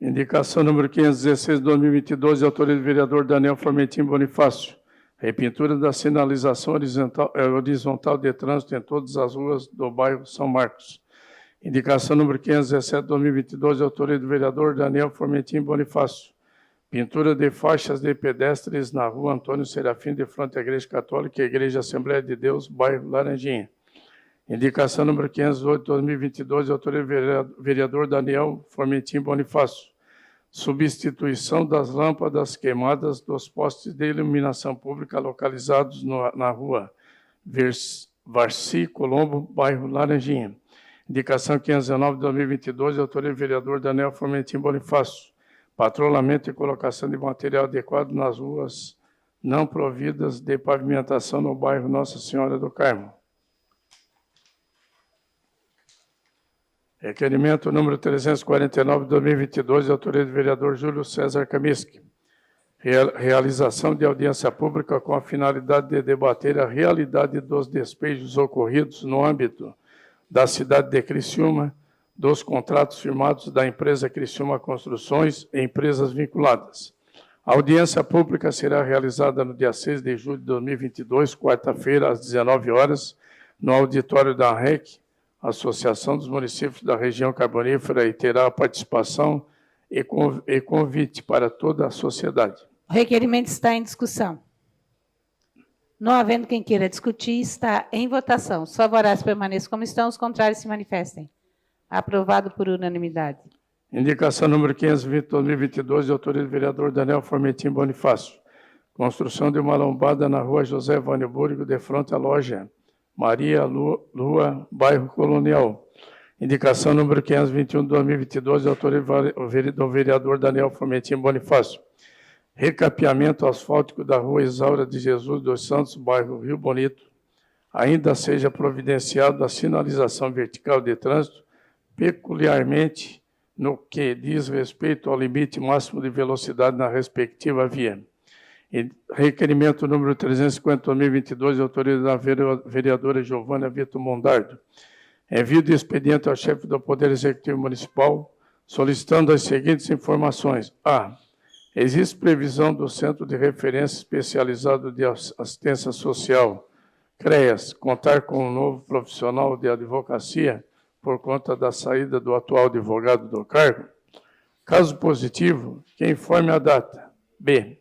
Indicação número 516/2022, de autoria do vereador Daniel Formentin Bonifácio. Repintura da sinalização horizontal de trânsito em todas as ruas do bairro São Marcos. Indicação número 517/2022, de autoria do vereador Daniel Formentin Bonifácio. Pintura de faixas de pedestres na rua Antônio Serafim, de frente à Igreja Católica e Igreja Assembleia de Deus, bairro Laranjinha. Indicação número 508/2022, de autoria do vereador Daniel Formentin Bonifácio. Substituição das lâmpadas queimadas dos postes de iluminação pública localizados na rua Varci Colombo, bairro Laranjinha. Indicação 519/2022, de autoria do vereador Daniel Formentin Bonifácio. Patrulhamento e colocação de material adequado nas ruas não providas de pavimentação no bairro Nossa Senhora do Carmo. Requerimento número 349/2022, de autoria do vereador Júlio César Kaminsky. Realização de audiência pública com a finalidade de debater a realidade dos despejos ocorridos no âmbito da cidade de Criciúma, dos contratos firmados da empresa Criciúma Construções e empresas vinculadas. A audiência pública será realizada no dia 6 de julho de 2022, quarta-feira, às 19 horas, no auditório da ANREC, Associação dos Municípios da Região Carbonífera, e terá a participação e convite para toda a sociedade. O requerimento está em discussão. Não havendo quem queira discutir, está em votação. Os favoráveis permaneçam como estão, os contrários se manifestem. Aprovado por unanimidade. Indicação número 520/2022, de autoria do vereador Daniel Formentin Bonifácio. Construção de uma lombada na rua José Vânio Burgo, de frente à loja Maria Lua, bairro Colonial. Indicação número 521 de 2022, de autoria do vereador Daniel Formentin Bonifácio. Recapeamento asfáltico da rua Isaura de Jesus dos Santos, bairro Rio Bonito. Ainda seja providenciado a sinalização vertical de trânsito, peculiarmente no que diz respeito ao limite máximo de velocidade na respectiva via. E requerimento número 350, 2022, de autoria da vereadora Giovana Vitor Mondardo. Envio de expediente ao chefe do Poder Executivo Municipal, solicitando as seguintes informações. A. Existe previsão do Centro de Referência Especializado de Assistência Social, CREAS, contar com um novo profissional de advocacia por conta da saída do atual advogado do cargo? Caso positivo, que informe a data. B.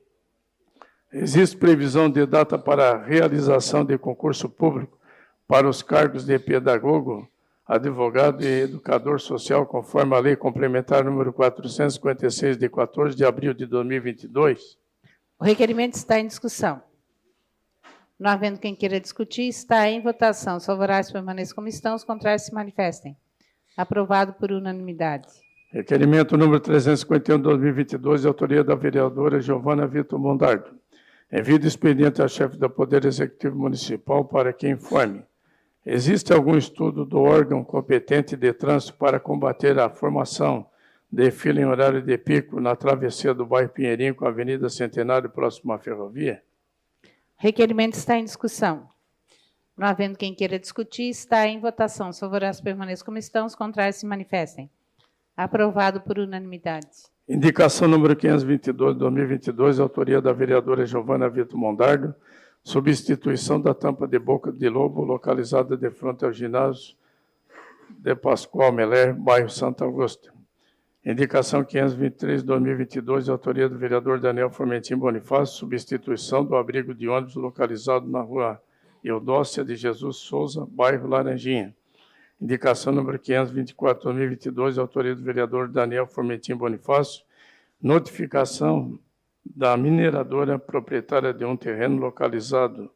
Existe previsão de data para a realização de concurso público para os cargos de pedagogo, advogado e educador social, conforme a Lei Complementar número 456, de 14 de abril de 2022? O requerimento está em discussão. Não havendo quem queira discutir, está em votação. Os favoráveis permaneçam como estão, os contrários se manifestem. Aprovado por unanimidade. Requerimento número 351, 2022, de autoria da vereadora Giovana Vitor Mondardo. Envio de expediente ao chefe do Poder Executivo Municipal para que informe. Existe algum estudo do órgão competente de trânsito para combater a formação de fila em horário de pico na travessia do bairro Pinheirinho com a Avenida Centenário, próximo à ferrovia? Requerimento está em discussão. Não havendo quem queira discutir, está em votação. Os favoráveis permaneçam como estão, os contrários se manifestem. Aprovado por unanimidade. Indicação número 522, 2022, autoria da vereadora Giovana Vitor Mondardo, substituição da tampa de boca de lobo localizada de frente ao ginásio de Pascoal Meller, bairro Santa Augusta. Indicação 523, 2022, de autoria do vereador Daniel Formentin Bonifácio, substituição do abrigo de ônibus localizado na rua Eudócia de Jesus Souza, bairro Laranjinha. Indicação número 524, 2022, de autoria do vereador Daniel Formentin Bonifácio, notificação da mineradora proprietária de um terreno localizado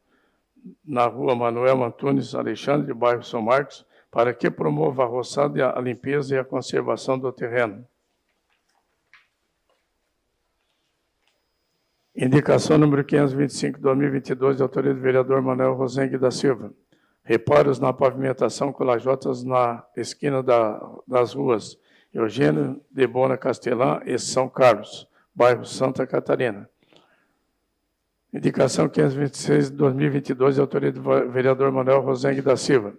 na rua Manuel Antunes Alexandre, bairro São Marcos, para que promova a roçada, a limpeza e a conservação do terreno. Indicação número 525, 2022, de autoria do vereador Manuel Rosengue da Silva. Reparos na pavimentação com lajotas na esquina das ruas Eugênio de Bona Castelã e São Carlos, bairro Santa Catarina. Indicação 526, 2022, de autoria do vereador Manuel Rosengue da Silva.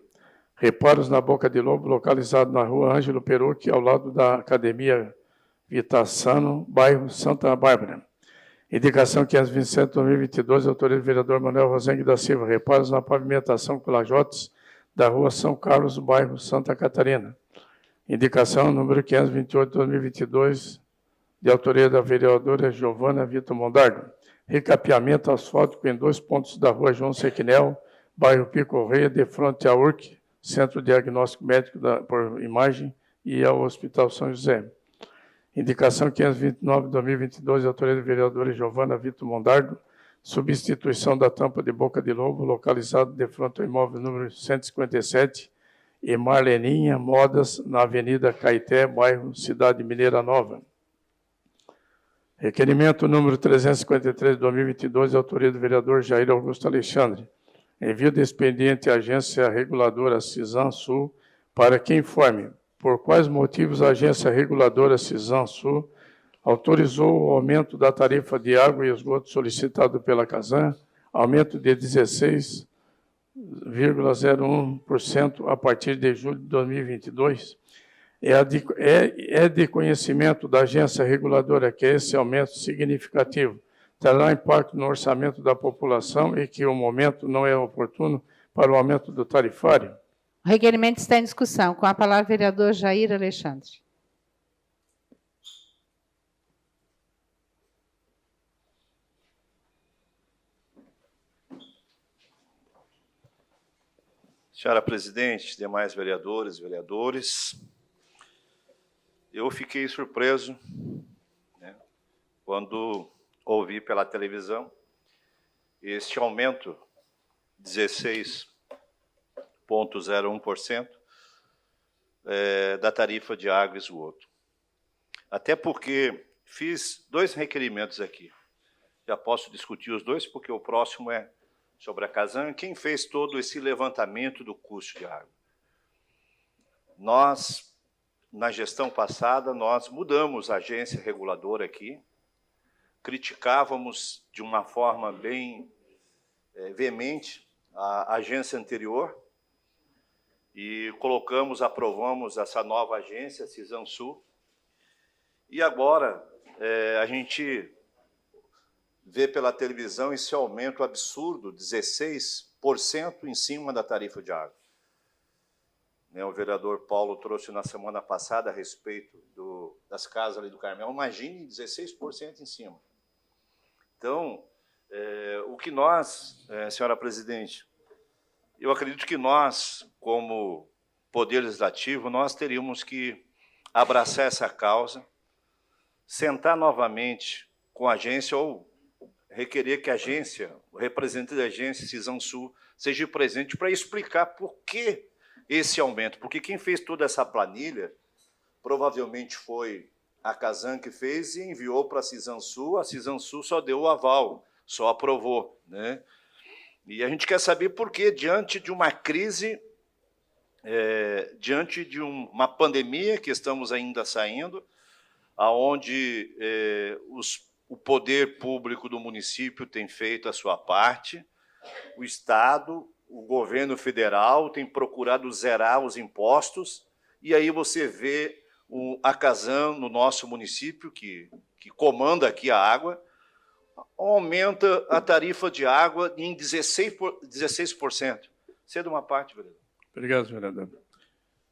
Reparos na Boca de Lobo, localizado na rua Ângelo Perucci, ao lado da Academia Vitassano, bairro Santa Bárbara. Indicação 527, 2022, de autoria do vereador Manuel Rosengue da Silva. Reparos na pavimentação com lajotas da rua São Carlos, bairro Santa Catarina. Indicação número 528, 2022, de autoria da vereadora Giovana Vitor Mondardo. Recapeamento asfáltico em 2 pontos da rua João Sequinel, bairro Pico Rei, de frente à URC, Centro Diagnóstico Médico por Imagem, e ao Hospital São José. Indicação 529, 2022, de autoria da vereadora Giovana Vitor Mondardo, substituição da tampa de Boca de Lobo, localizado de frente ao imóvel número 157, e Marleninha Modas, na Avenida Caeté, bairro Cidade Mineira Nova. Requerimento número 353, 2022, de autoria do vereador Jair Augusto Alexandre. Envio de expediente à agência reguladora Cisan Sul para que informe por quais motivos a agência reguladora Cisan Sul autorizou o aumento da tarifa de água e esgoto solicitado pela Casan, aumento de 16,01% a partir de julho de 2022. É de conhecimento da agência reguladora que esse aumento significativo terá impacto no orçamento da população e que o momento não é oportuno para o aumento do tarifário? O requerimento está em discussão. Com a palavra, o vereador Jair Alexandre. Senhora presidente, demais vereadores e vereadores, eu fiquei surpreso, né, quando ouvi pela televisão este aumento, 16,01%, da tarifa de água e esgoto. Até porque fiz 2 requerimentos aqui. Já posso discutir os 2, porque o próximo é sobre a Casan. Quem fez todo esse levantamento do custo de água? Nós, na gestão passada, nós mudamos a agência reguladora aqui, criticávamos de uma forma bem veemente a agência anterior e aprovamos essa nova agência, Cisansul, e agora a gente vê pela televisão esse aumento absurdo, 16% em cima da tarifa de água. O vereador Paulo trouxe na semana passada a respeito das casas ali do Carmel. Imagine 16% em cima. Então, o que nós, senhora presidente, eu acredito que nós, como Poder Legislativo, nós teríamos que abraçar essa causa, sentar novamente com a agência ou requerer que a agência, o representante da agência, Cisansul, seja presente para explicar por que esse aumento. Porque quem fez toda essa planilha provavelmente foi a Casan que fez e enviou para a Cisansul só deu o aval, só aprovou, né? E a gente quer saber por que, diante de uma crise, diante de uma pandemia que estamos ainda saindo, onde o poder público do município tem feito a sua parte, o Estado, o governo federal tem procurado zerar os impostos, e aí você vê a Casan no nosso município, que comanda aqui a água, aumenta a tarifa de água em 16%. Cedo uma parte, vereador. Obrigado, vereador.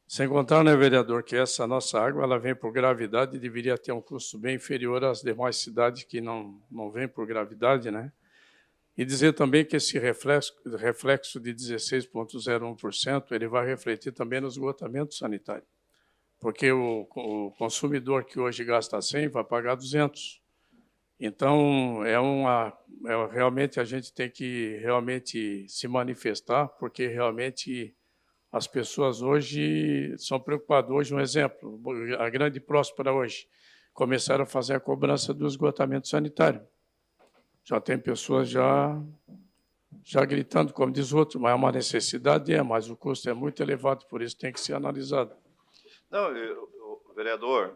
Sem contar, né, vereador, que essa nossa água ela vem por gravidade e deveria ter um custo bem inferior às demais cidades que não vêm por gravidade, né? E dizer também que esse reflexo de 16,01% ele vai refletir também no esgotamento sanitário, porque o consumidor que hoje gasta 100 vai pagar 200. Então, realmente a gente tem que realmente se manifestar, porque realmente as pessoas hoje são preocupadas. Hoje, um exemplo, a Grande Próspera hoje, começaram a fazer a cobrança do esgotamento sanitário. Já tem pessoas já gritando, como diz outro, mas é uma necessidade, mas o custo é muito elevado, por isso tem que ser analisado. Não, vereador,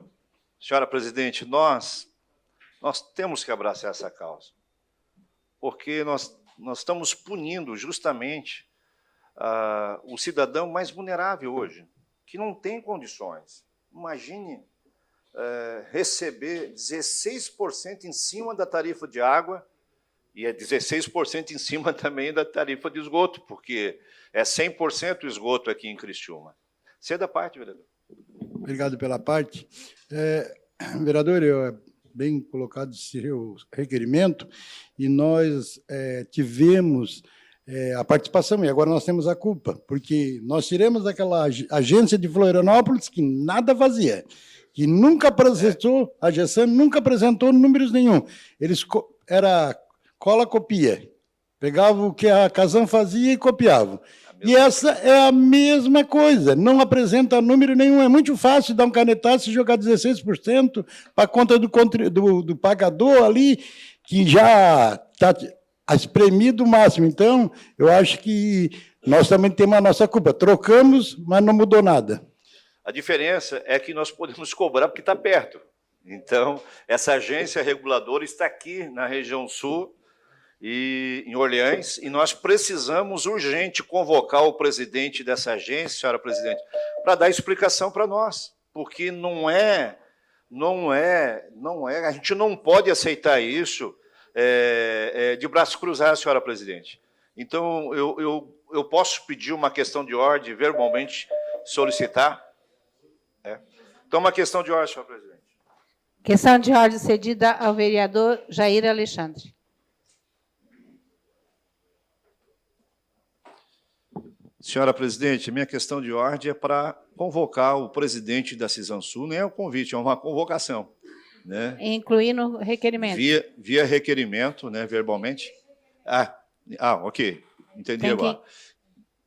senhora presidente, nós temos que abraçar essa causa, porque nós estamos punindo justamente o cidadão mais vulnerável hoje, que não tem condições. Imagine receber 16% em cima da tarifa de água e 16% em cima também da tarifa de esgoto, porque é 100% o esgoto aqui em Criciúma. Cedo a parte, vereador. Obrigado pela parte. Vereador, bem colocado esse o requerimento, e nós tivemos a participação, e agora nós temos a culpa, porque nós tiramos aquela agência de Florianópolis que nada fazia, que nunca apresentou, a GESAN nunca apresentou números nenhum. Era cola-copia. Pegavam o que a Casan fazia e copiavam. E essa é a mesma coisa, não apresenta número nenhum. É muito fácil dar um canetaço e jogar 16% para a conta do pagador ali, que já está espremido o máximo. Então, eu acho que nós também temos a nossa culpa. Trocamos, mas não mudou nada. A diferença é que nós podemos cobrar porque está perto. Então, essa agência reguladora está aqui na região sul, e em Orleans, e nós precisamos urgente convocar o presidente dessa agência, senhora presidente, para dar explicação para nós, porque a gente não pode aceitar isso de braços cruzados, senhora presidente. Então, eu posso pedir uma questão de ordem, verbalmente solicitar? Então, uma questão de ordem, senhora presidente. Questão de ordem cedida ao vereador Jair Alexandre. Senhora presidente, minha questão de ordem é para convocar o presidente da Cisansul, nem é um convite, é uma convocação, né? Incluir no requerimento. Via requerimento, né, verbalmente. Ok, entendi agora.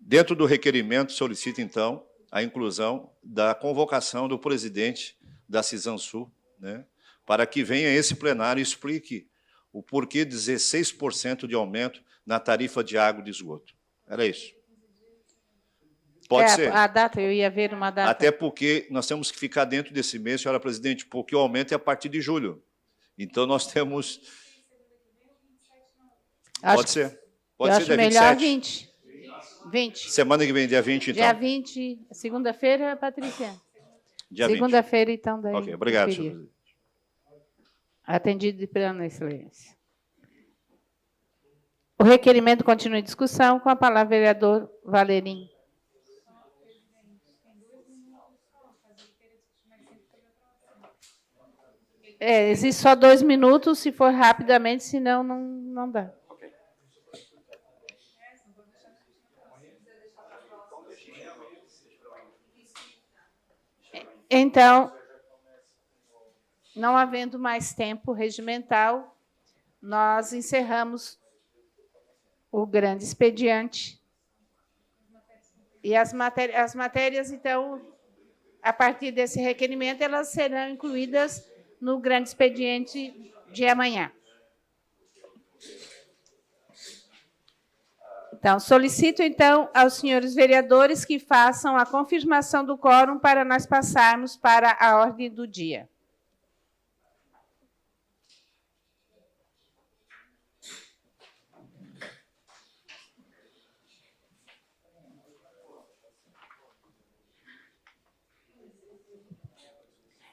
Dentro do requerimento, solicita, então, a inclusão da convocação do presidente da Cisansul, né, para que venha esse plenário e explique o porquê de 16% de aumento na tarifa de água e de esgoto. Era isso. Pode ser. A data, eu ia ver uma data. Até porque nós temos que ficar dentro desse mês, senhora presidente, porque o aumento é a partir de julho. Então, nós temos... Pode ser. Pode ser dia melhor 27. 20. Semana que vem, dia 20, então. Dia 20, segunda-feira, Patrícia? Dia 20. Segunda-feira, então, daí. Ok, obrigado, conferir. senhor presidente. Atendido de plena excelência. O requerimento continua em discussão. Com a palavra, vereador Valerim. Existe só 2 minutos, se for rapidamente, senão não dá. Então, não havendo mais tempo regimental, nós encerramos o grande expediente. E as matérias, então, a partir desse requerimento, elas serão incluídas no grande expediente de amanhã. Então, solicito, então, aos senhores vereadores que façam a confirmação do quórum para nós passarmos para a ordem do dia.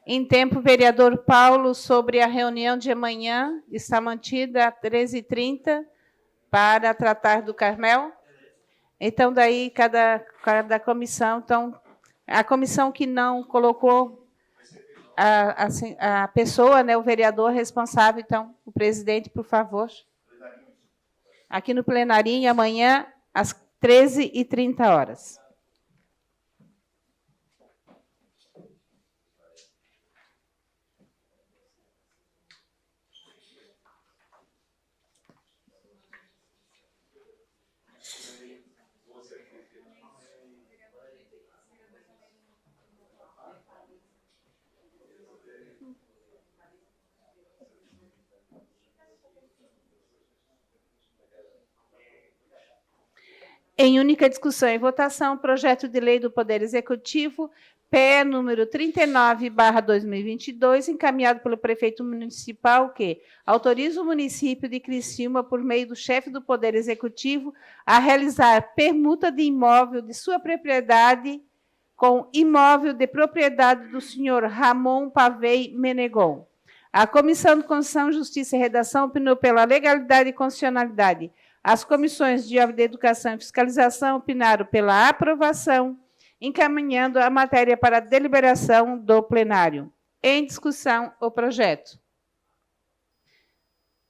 Em tempo, vereador Paulo, sobre a reunião de amanhã, está mantida às 13h30 para tratar do Carmel. Então, daí, cada comissão... Então, a comissão que não colocou a pessoa, né, o vereador responsável, então, o presidente, por favor. Aqui no plenarinho, amanhã, às 13h30. Em única discussão e votação, projeto de lei do Poder Executivo, PE número 39/2022, encaminhado pelo prefeito municipal, que autoriza o município de Criciúma, por meio do chefe do Poder Executivo, a realizar permuta de imóvel de sua propriedade com imóvel de propriedade do senhor Ramon Pavei Menegon. A Comissão de Constituição, Justiça e Redação opinou pela legalidade e constitucionalidade. As comissões de Educação e Fiscalização opinaram pela aprovação, encaminhando a matéria para a deliberação do plenário. Em discussão, o projeto.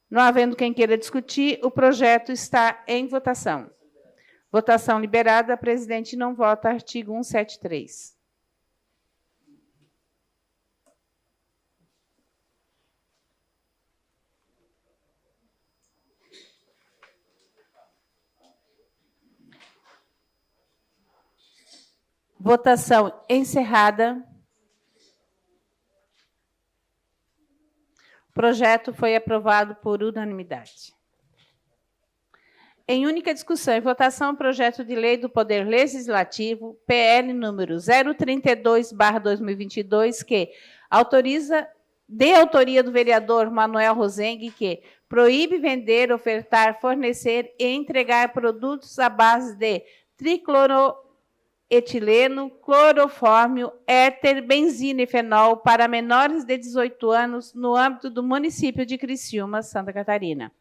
Não havendo quem queira discutir, o projeto está em votação. Votação liberada. Presidente não vota. Artigo 173. Votação encerrada. O projeto foi aprovado por unanimidade. Em única discussão e votação, o projeto de lei do Poder Legislativo, PL número 032/2022, que autoriza, de autoria do vereador Manuel Rosengue, que proíbe vender, ofertar, fornecer e entregar produtos à base de tricloroetileno, clorofórmio, éter, benzina e fenol para menores de 18 anos no âmbito do município de Criciúma, Santa Catarina.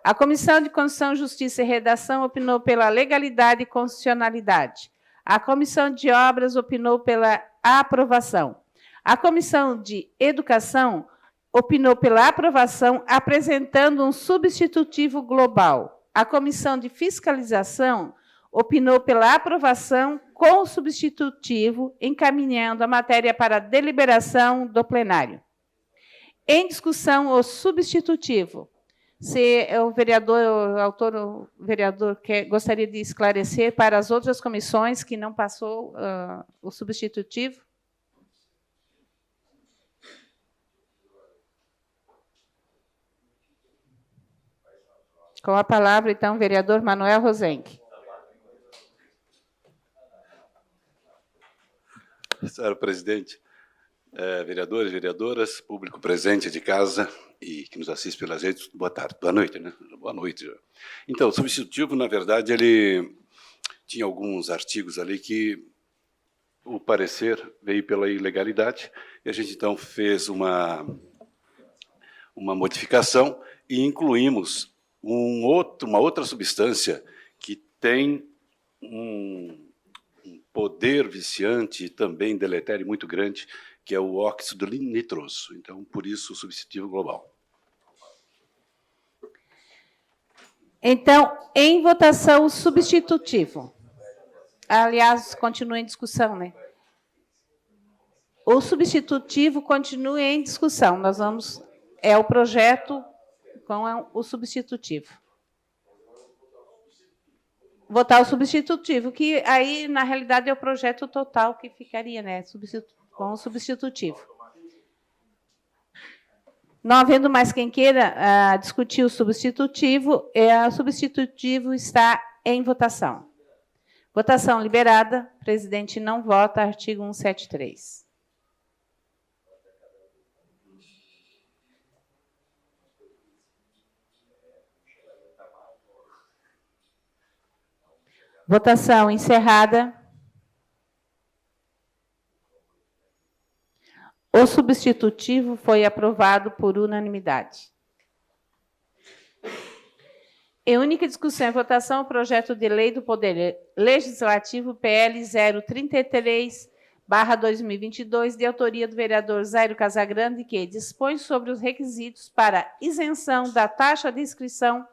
A Comissão de Constituição, Justiça e Redação opinou pela legalidade e constitucionalidade. A Comissão de Obras opinou pela aprovação. A Comissão de Educação opinou pela aprovação, apresentando um substitutivo global. A Comissão de Fiscalização opinou pela aprovação com o substitutivo, encaminhando a matéria para a deliberação do plenário. Em discussão, o substitutivo. Se o vereador, o autor, o vereador gostaria de esclarecer para as outras comissões que não passou o substitutivo. Com a palavra, então, o vereador Manuel Rosenck. Senhora presidente, vereadores, vereadoras, público presente de casa e que nos assiste pelas redes, boa tarde, boa noite, né? Boa noite. Então, o substitutivo, na verdade, ele tinha alguns artigos ali que o parecer veio pela ilegalidade e a gente, então, fez uma modificação e incluímos uma outra substância que tem um poder viciante e também deletério muito grande, que é o óxido nitroso. Então, por isso, o substitutivo global. Então, em votação, o substitutivo. Aliás, continua em discussão, né? O substitutivo continua em discussão. Nós vamos... É o projeto com o substitutivo. Votar o substitutivo, que aí, na realidade, é o projeto total que ficaria, né? Com o substitutivo. Não havendo mais quem queira discutir o substitutivo está em votação. Votação liberada. Presidente não vota. Artigo 173. Votação encerrada. O substitutivo foi aprovado por unanimidade. Em única discussão e votação, o projeto de lei do Poder Legislativo PL 033/2022, de autoria do vereador Zairo Casagrande, que dispõe sobre os requisitos para isenção da taxa de inscrição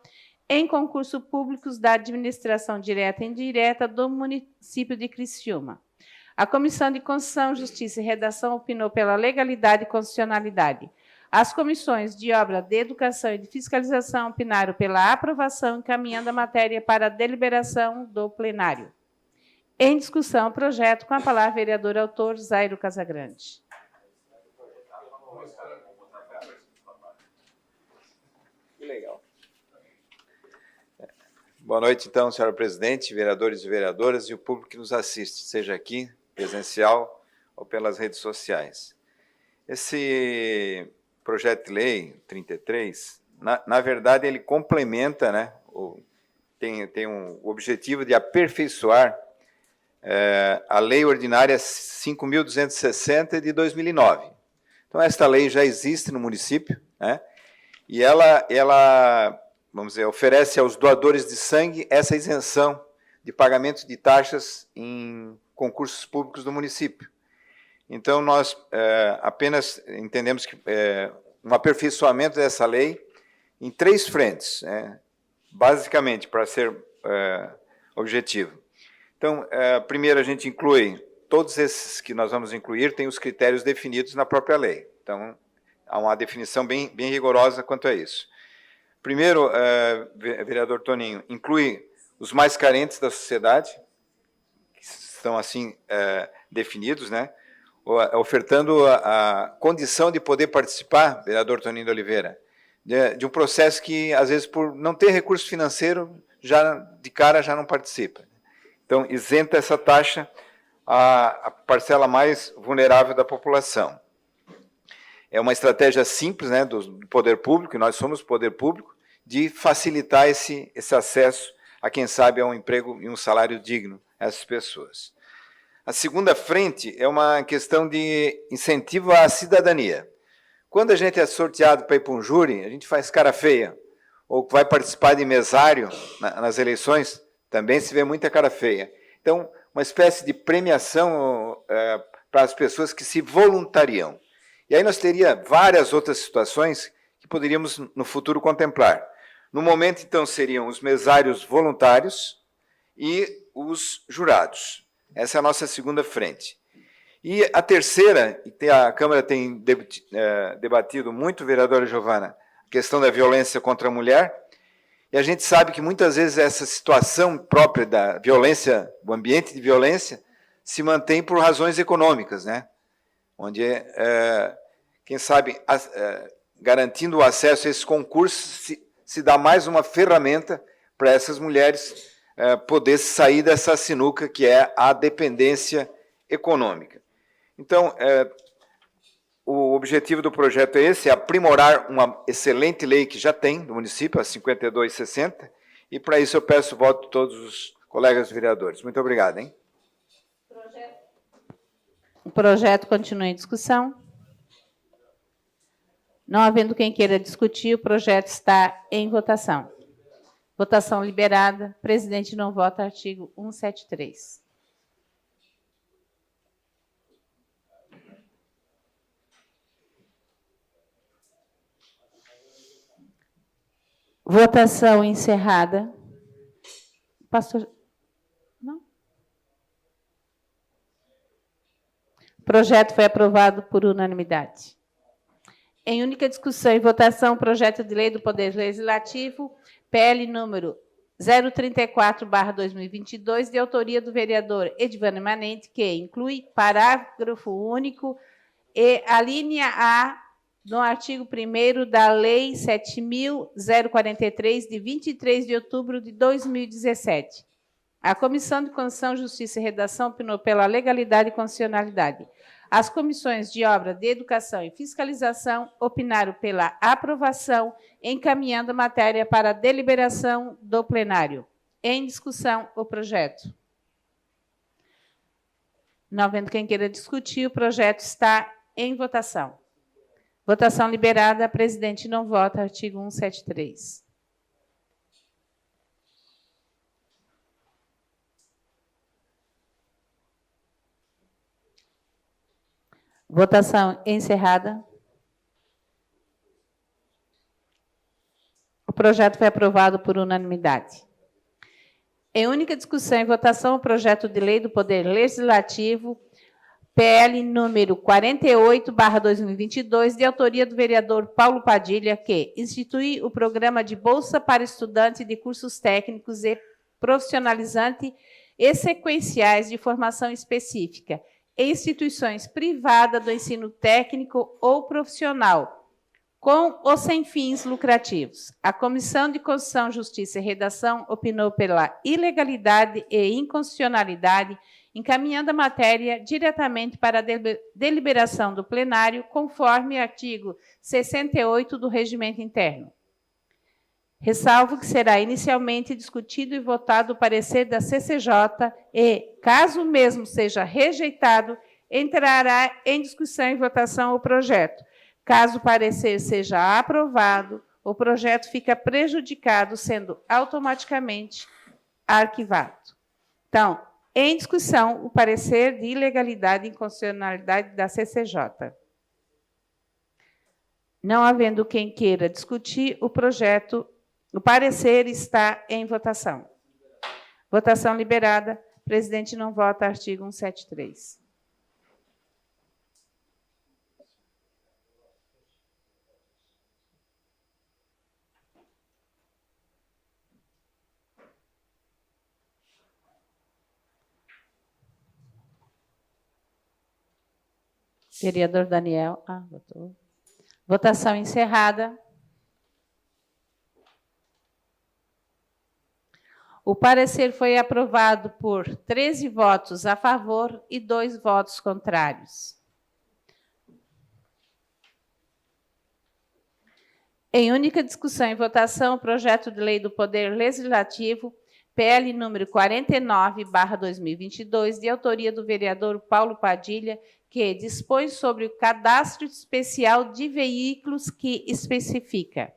em concursos públicos da administração direta e indireta do município de Criciúma. A Comissão de Constituição, Justiça e Redação opinou pela legalidade e constitucionalidade. As comissões de Obra, de Educação e de Fiscalização opinaram pela aprovação, encaminhando a matéria para a deliberação do plenário. Em discussão, o projeto, com a palavra, vereador autor Zairo Casagrande. Que legal. Boa noite, então, senhora presidente, vereadores e vereadoras e o público que nos assiste, seja aqui, presencial ou pelas redes sociais. Esse projeto de lei 33, na verdade, ele complementa, né, tem um objetivo de aperfeiçoar a Lei Ordinária 5.260 de 2009. Então, esta lei já existe no município, né, e ela vamos dizer, oferece aos doadores de sangue essa isenção de pagamento de taxas em concursos públicos do município. Então, nós apenas entendemos que um aperfeiçoamento dessa lei em 3 frentes, basicamente, para ser objetivo. Então, primeiro, a gente inclui, todos esses que nós vamos incluir, têm os critérios definidos na própria lei. Então, há uma definição bem rigorosa quanto a isso. Primeiro, vereador Toninho, inclui os mais carentes da sociedade, que estão assim definidos, né? Ofertando a condição de poder participar, vereador Toninho de Oliveira, de um processo que, às vezes, por não ter recurso financeiro, já de cara já não participa. Então, isenta essa taxa a parcela mais vulnerável da população. É uma estratégia simples, né, do poder público, e nós somos poder público, de facilitar esse acesso a quem sabe a um emprego e um salário digno a essas pessoas. A segunda frente é uma questão de incentivo à cidadania. Quando a gente é sorteado para ir para um júri, a gente faz cara feia, ou vai participar de mesário nas eleições, também se vê muita cara feia. Então, uma espécie de premiação para as pessoas que se voluntariam. E aí nós teríamos várias outras situações que poderíamos, no futuro, contemplar. No momento, então, seriam os mesários voluntários e os jurados. Essa é a nossa segunda frente. E a terceira, e a Câmara tem debatido muito, vereadora Giovana, questão da violência contra a mulher. E a gente sabe que muitas vezes essa situação própria da violência, o ambiente de violência, se mantém por razões econômicas, né? Onde, quem sabe, garantindo o acesso a esses concursos, se dá mais uma ferramenta para essas mulheres poder sair dessa sinuca que é a dependência econômica. Então, o objetivo do projeto é esse, é aprimorar uma excelente lei que já tem no município, a 5260, e para isso eu peço o voto de todos os colegas vereadores. Muito obrigado, hein? O projeto continua em discussão. Não havendo quem queira discutir, o projeto está em votação. Votação liberada. Presidente não vota. Artigo 173. Votação encerrada. Pastor... Não? O projeto foi aprovado por unanimidade. Em única discussão e votação, o projeto de lei do Poder Legislativo, PL número 034/2022, de autoria do vereador Edivano Emanente, que inclui parágrafo único e a linha A no artigo 1º da Lei 7.043, de 23 de outubro de 2017. A Comissão de Constituição, Justiça e Redação opinou pela legalidade e constitucionalidade. As comissões de obra, de educação e fiscalização opinaram pela aprovação, encaminhando a matéria para a deliberação do plenário. Em discussão, o projeto. Não havendo quem queira discutir, o projeto está em votação. Votação liberada. Presidente não vota. Artigo 173. Votação encerrada. O projeto foi aprovado por unanimidade. Em única discussão e votação, o projeto de lei do Poder Legislativo, PL número 48/2022, de autoria do vereador Paulo Padilha, que institui o programa de Bolsa para Estudante de Cursos Técnicos e Profissionalizante e Sequenciais de Formação Específica em instituições privadas do ensino técnico ou profissional, com ou sem fins lucrativos. A Comissão de Constituição, Justiça e Redação opinou pela ilegalidade e inconstitucionalidade, encaminhando a matéria diretamente para a deliberação do plenário, conforme artigo 68 do Regimento Interno. Ressalvo que será inicialmente discutido e votado o parecer da CCJ e, caso o mesmo seja rejeitado, entrará em discussão e votação o projeto. Caso o parecer seja aprovado, o projeto fica prejudicado, sendo automaticamente arquivado. Então, em discussão, o parecer de ilegalidade e inconstitucionalidade da CCJ. Não havendo quem queira discutir, o parecer está em votação. Votação liberada. Presidente não vota. Artigo 173. Vereador Daniel. Votou. Votação encerrada. O parecer foi aprovado por 13 votos a favor e 2 votos contrários. Em única discussão e votação, o projeto de lei do Poder Legislativo, PL número 49/2022, de autoria do vereador Paulo Padilha, que dispõe sobre o cadastro especial de veículos que especifica.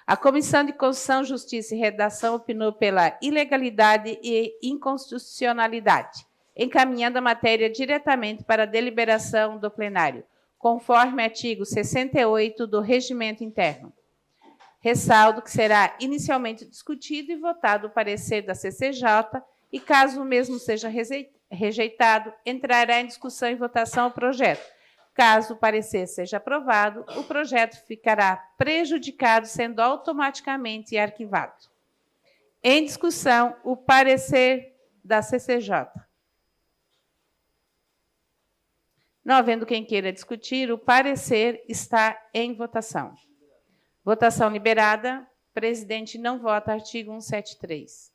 A Comissão de Constituição, Justiça e Redação opinou pela ilegalidade e inconstitucionalidade, encaminhando a matéria diretamente para a deliberação do plenário, conforme artigo 68 do Regimento Interno. Ressalto que será inicialmente discutido e votado o parecer da CCJ e, caso o mesmo seja rejeitado, entrará em discussão e votação o projeto. Caso o parecer seja aprovado, o projeto ficará prejudicado, sendo automaticamente arquivado. Em discussão, o parecer da CCJ. Não havendo quem queira discutir, o parecer está em votação. Votação liberada. Presidente não vota. Artigo 173.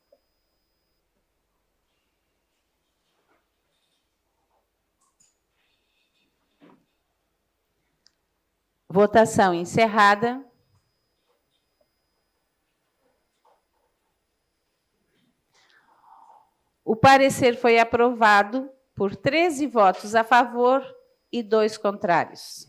Votação encerrada. O parecer foi aprovado por 13 votos a favor e 2 contrários.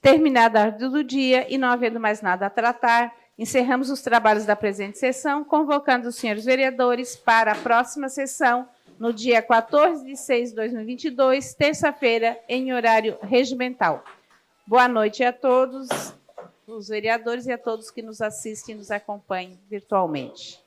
Terminada a ordem do dia e não havendo mais nada a tratar, encerramos os trabalhos da presente sessão, convocando os senhores vereadores para a próxima sessão, no dia 14 de 6 de 2022, terça-feira, em horário regimental. Boa noite a todos os vereadores e a todos que nos assistem e nos acompanham virtualmente.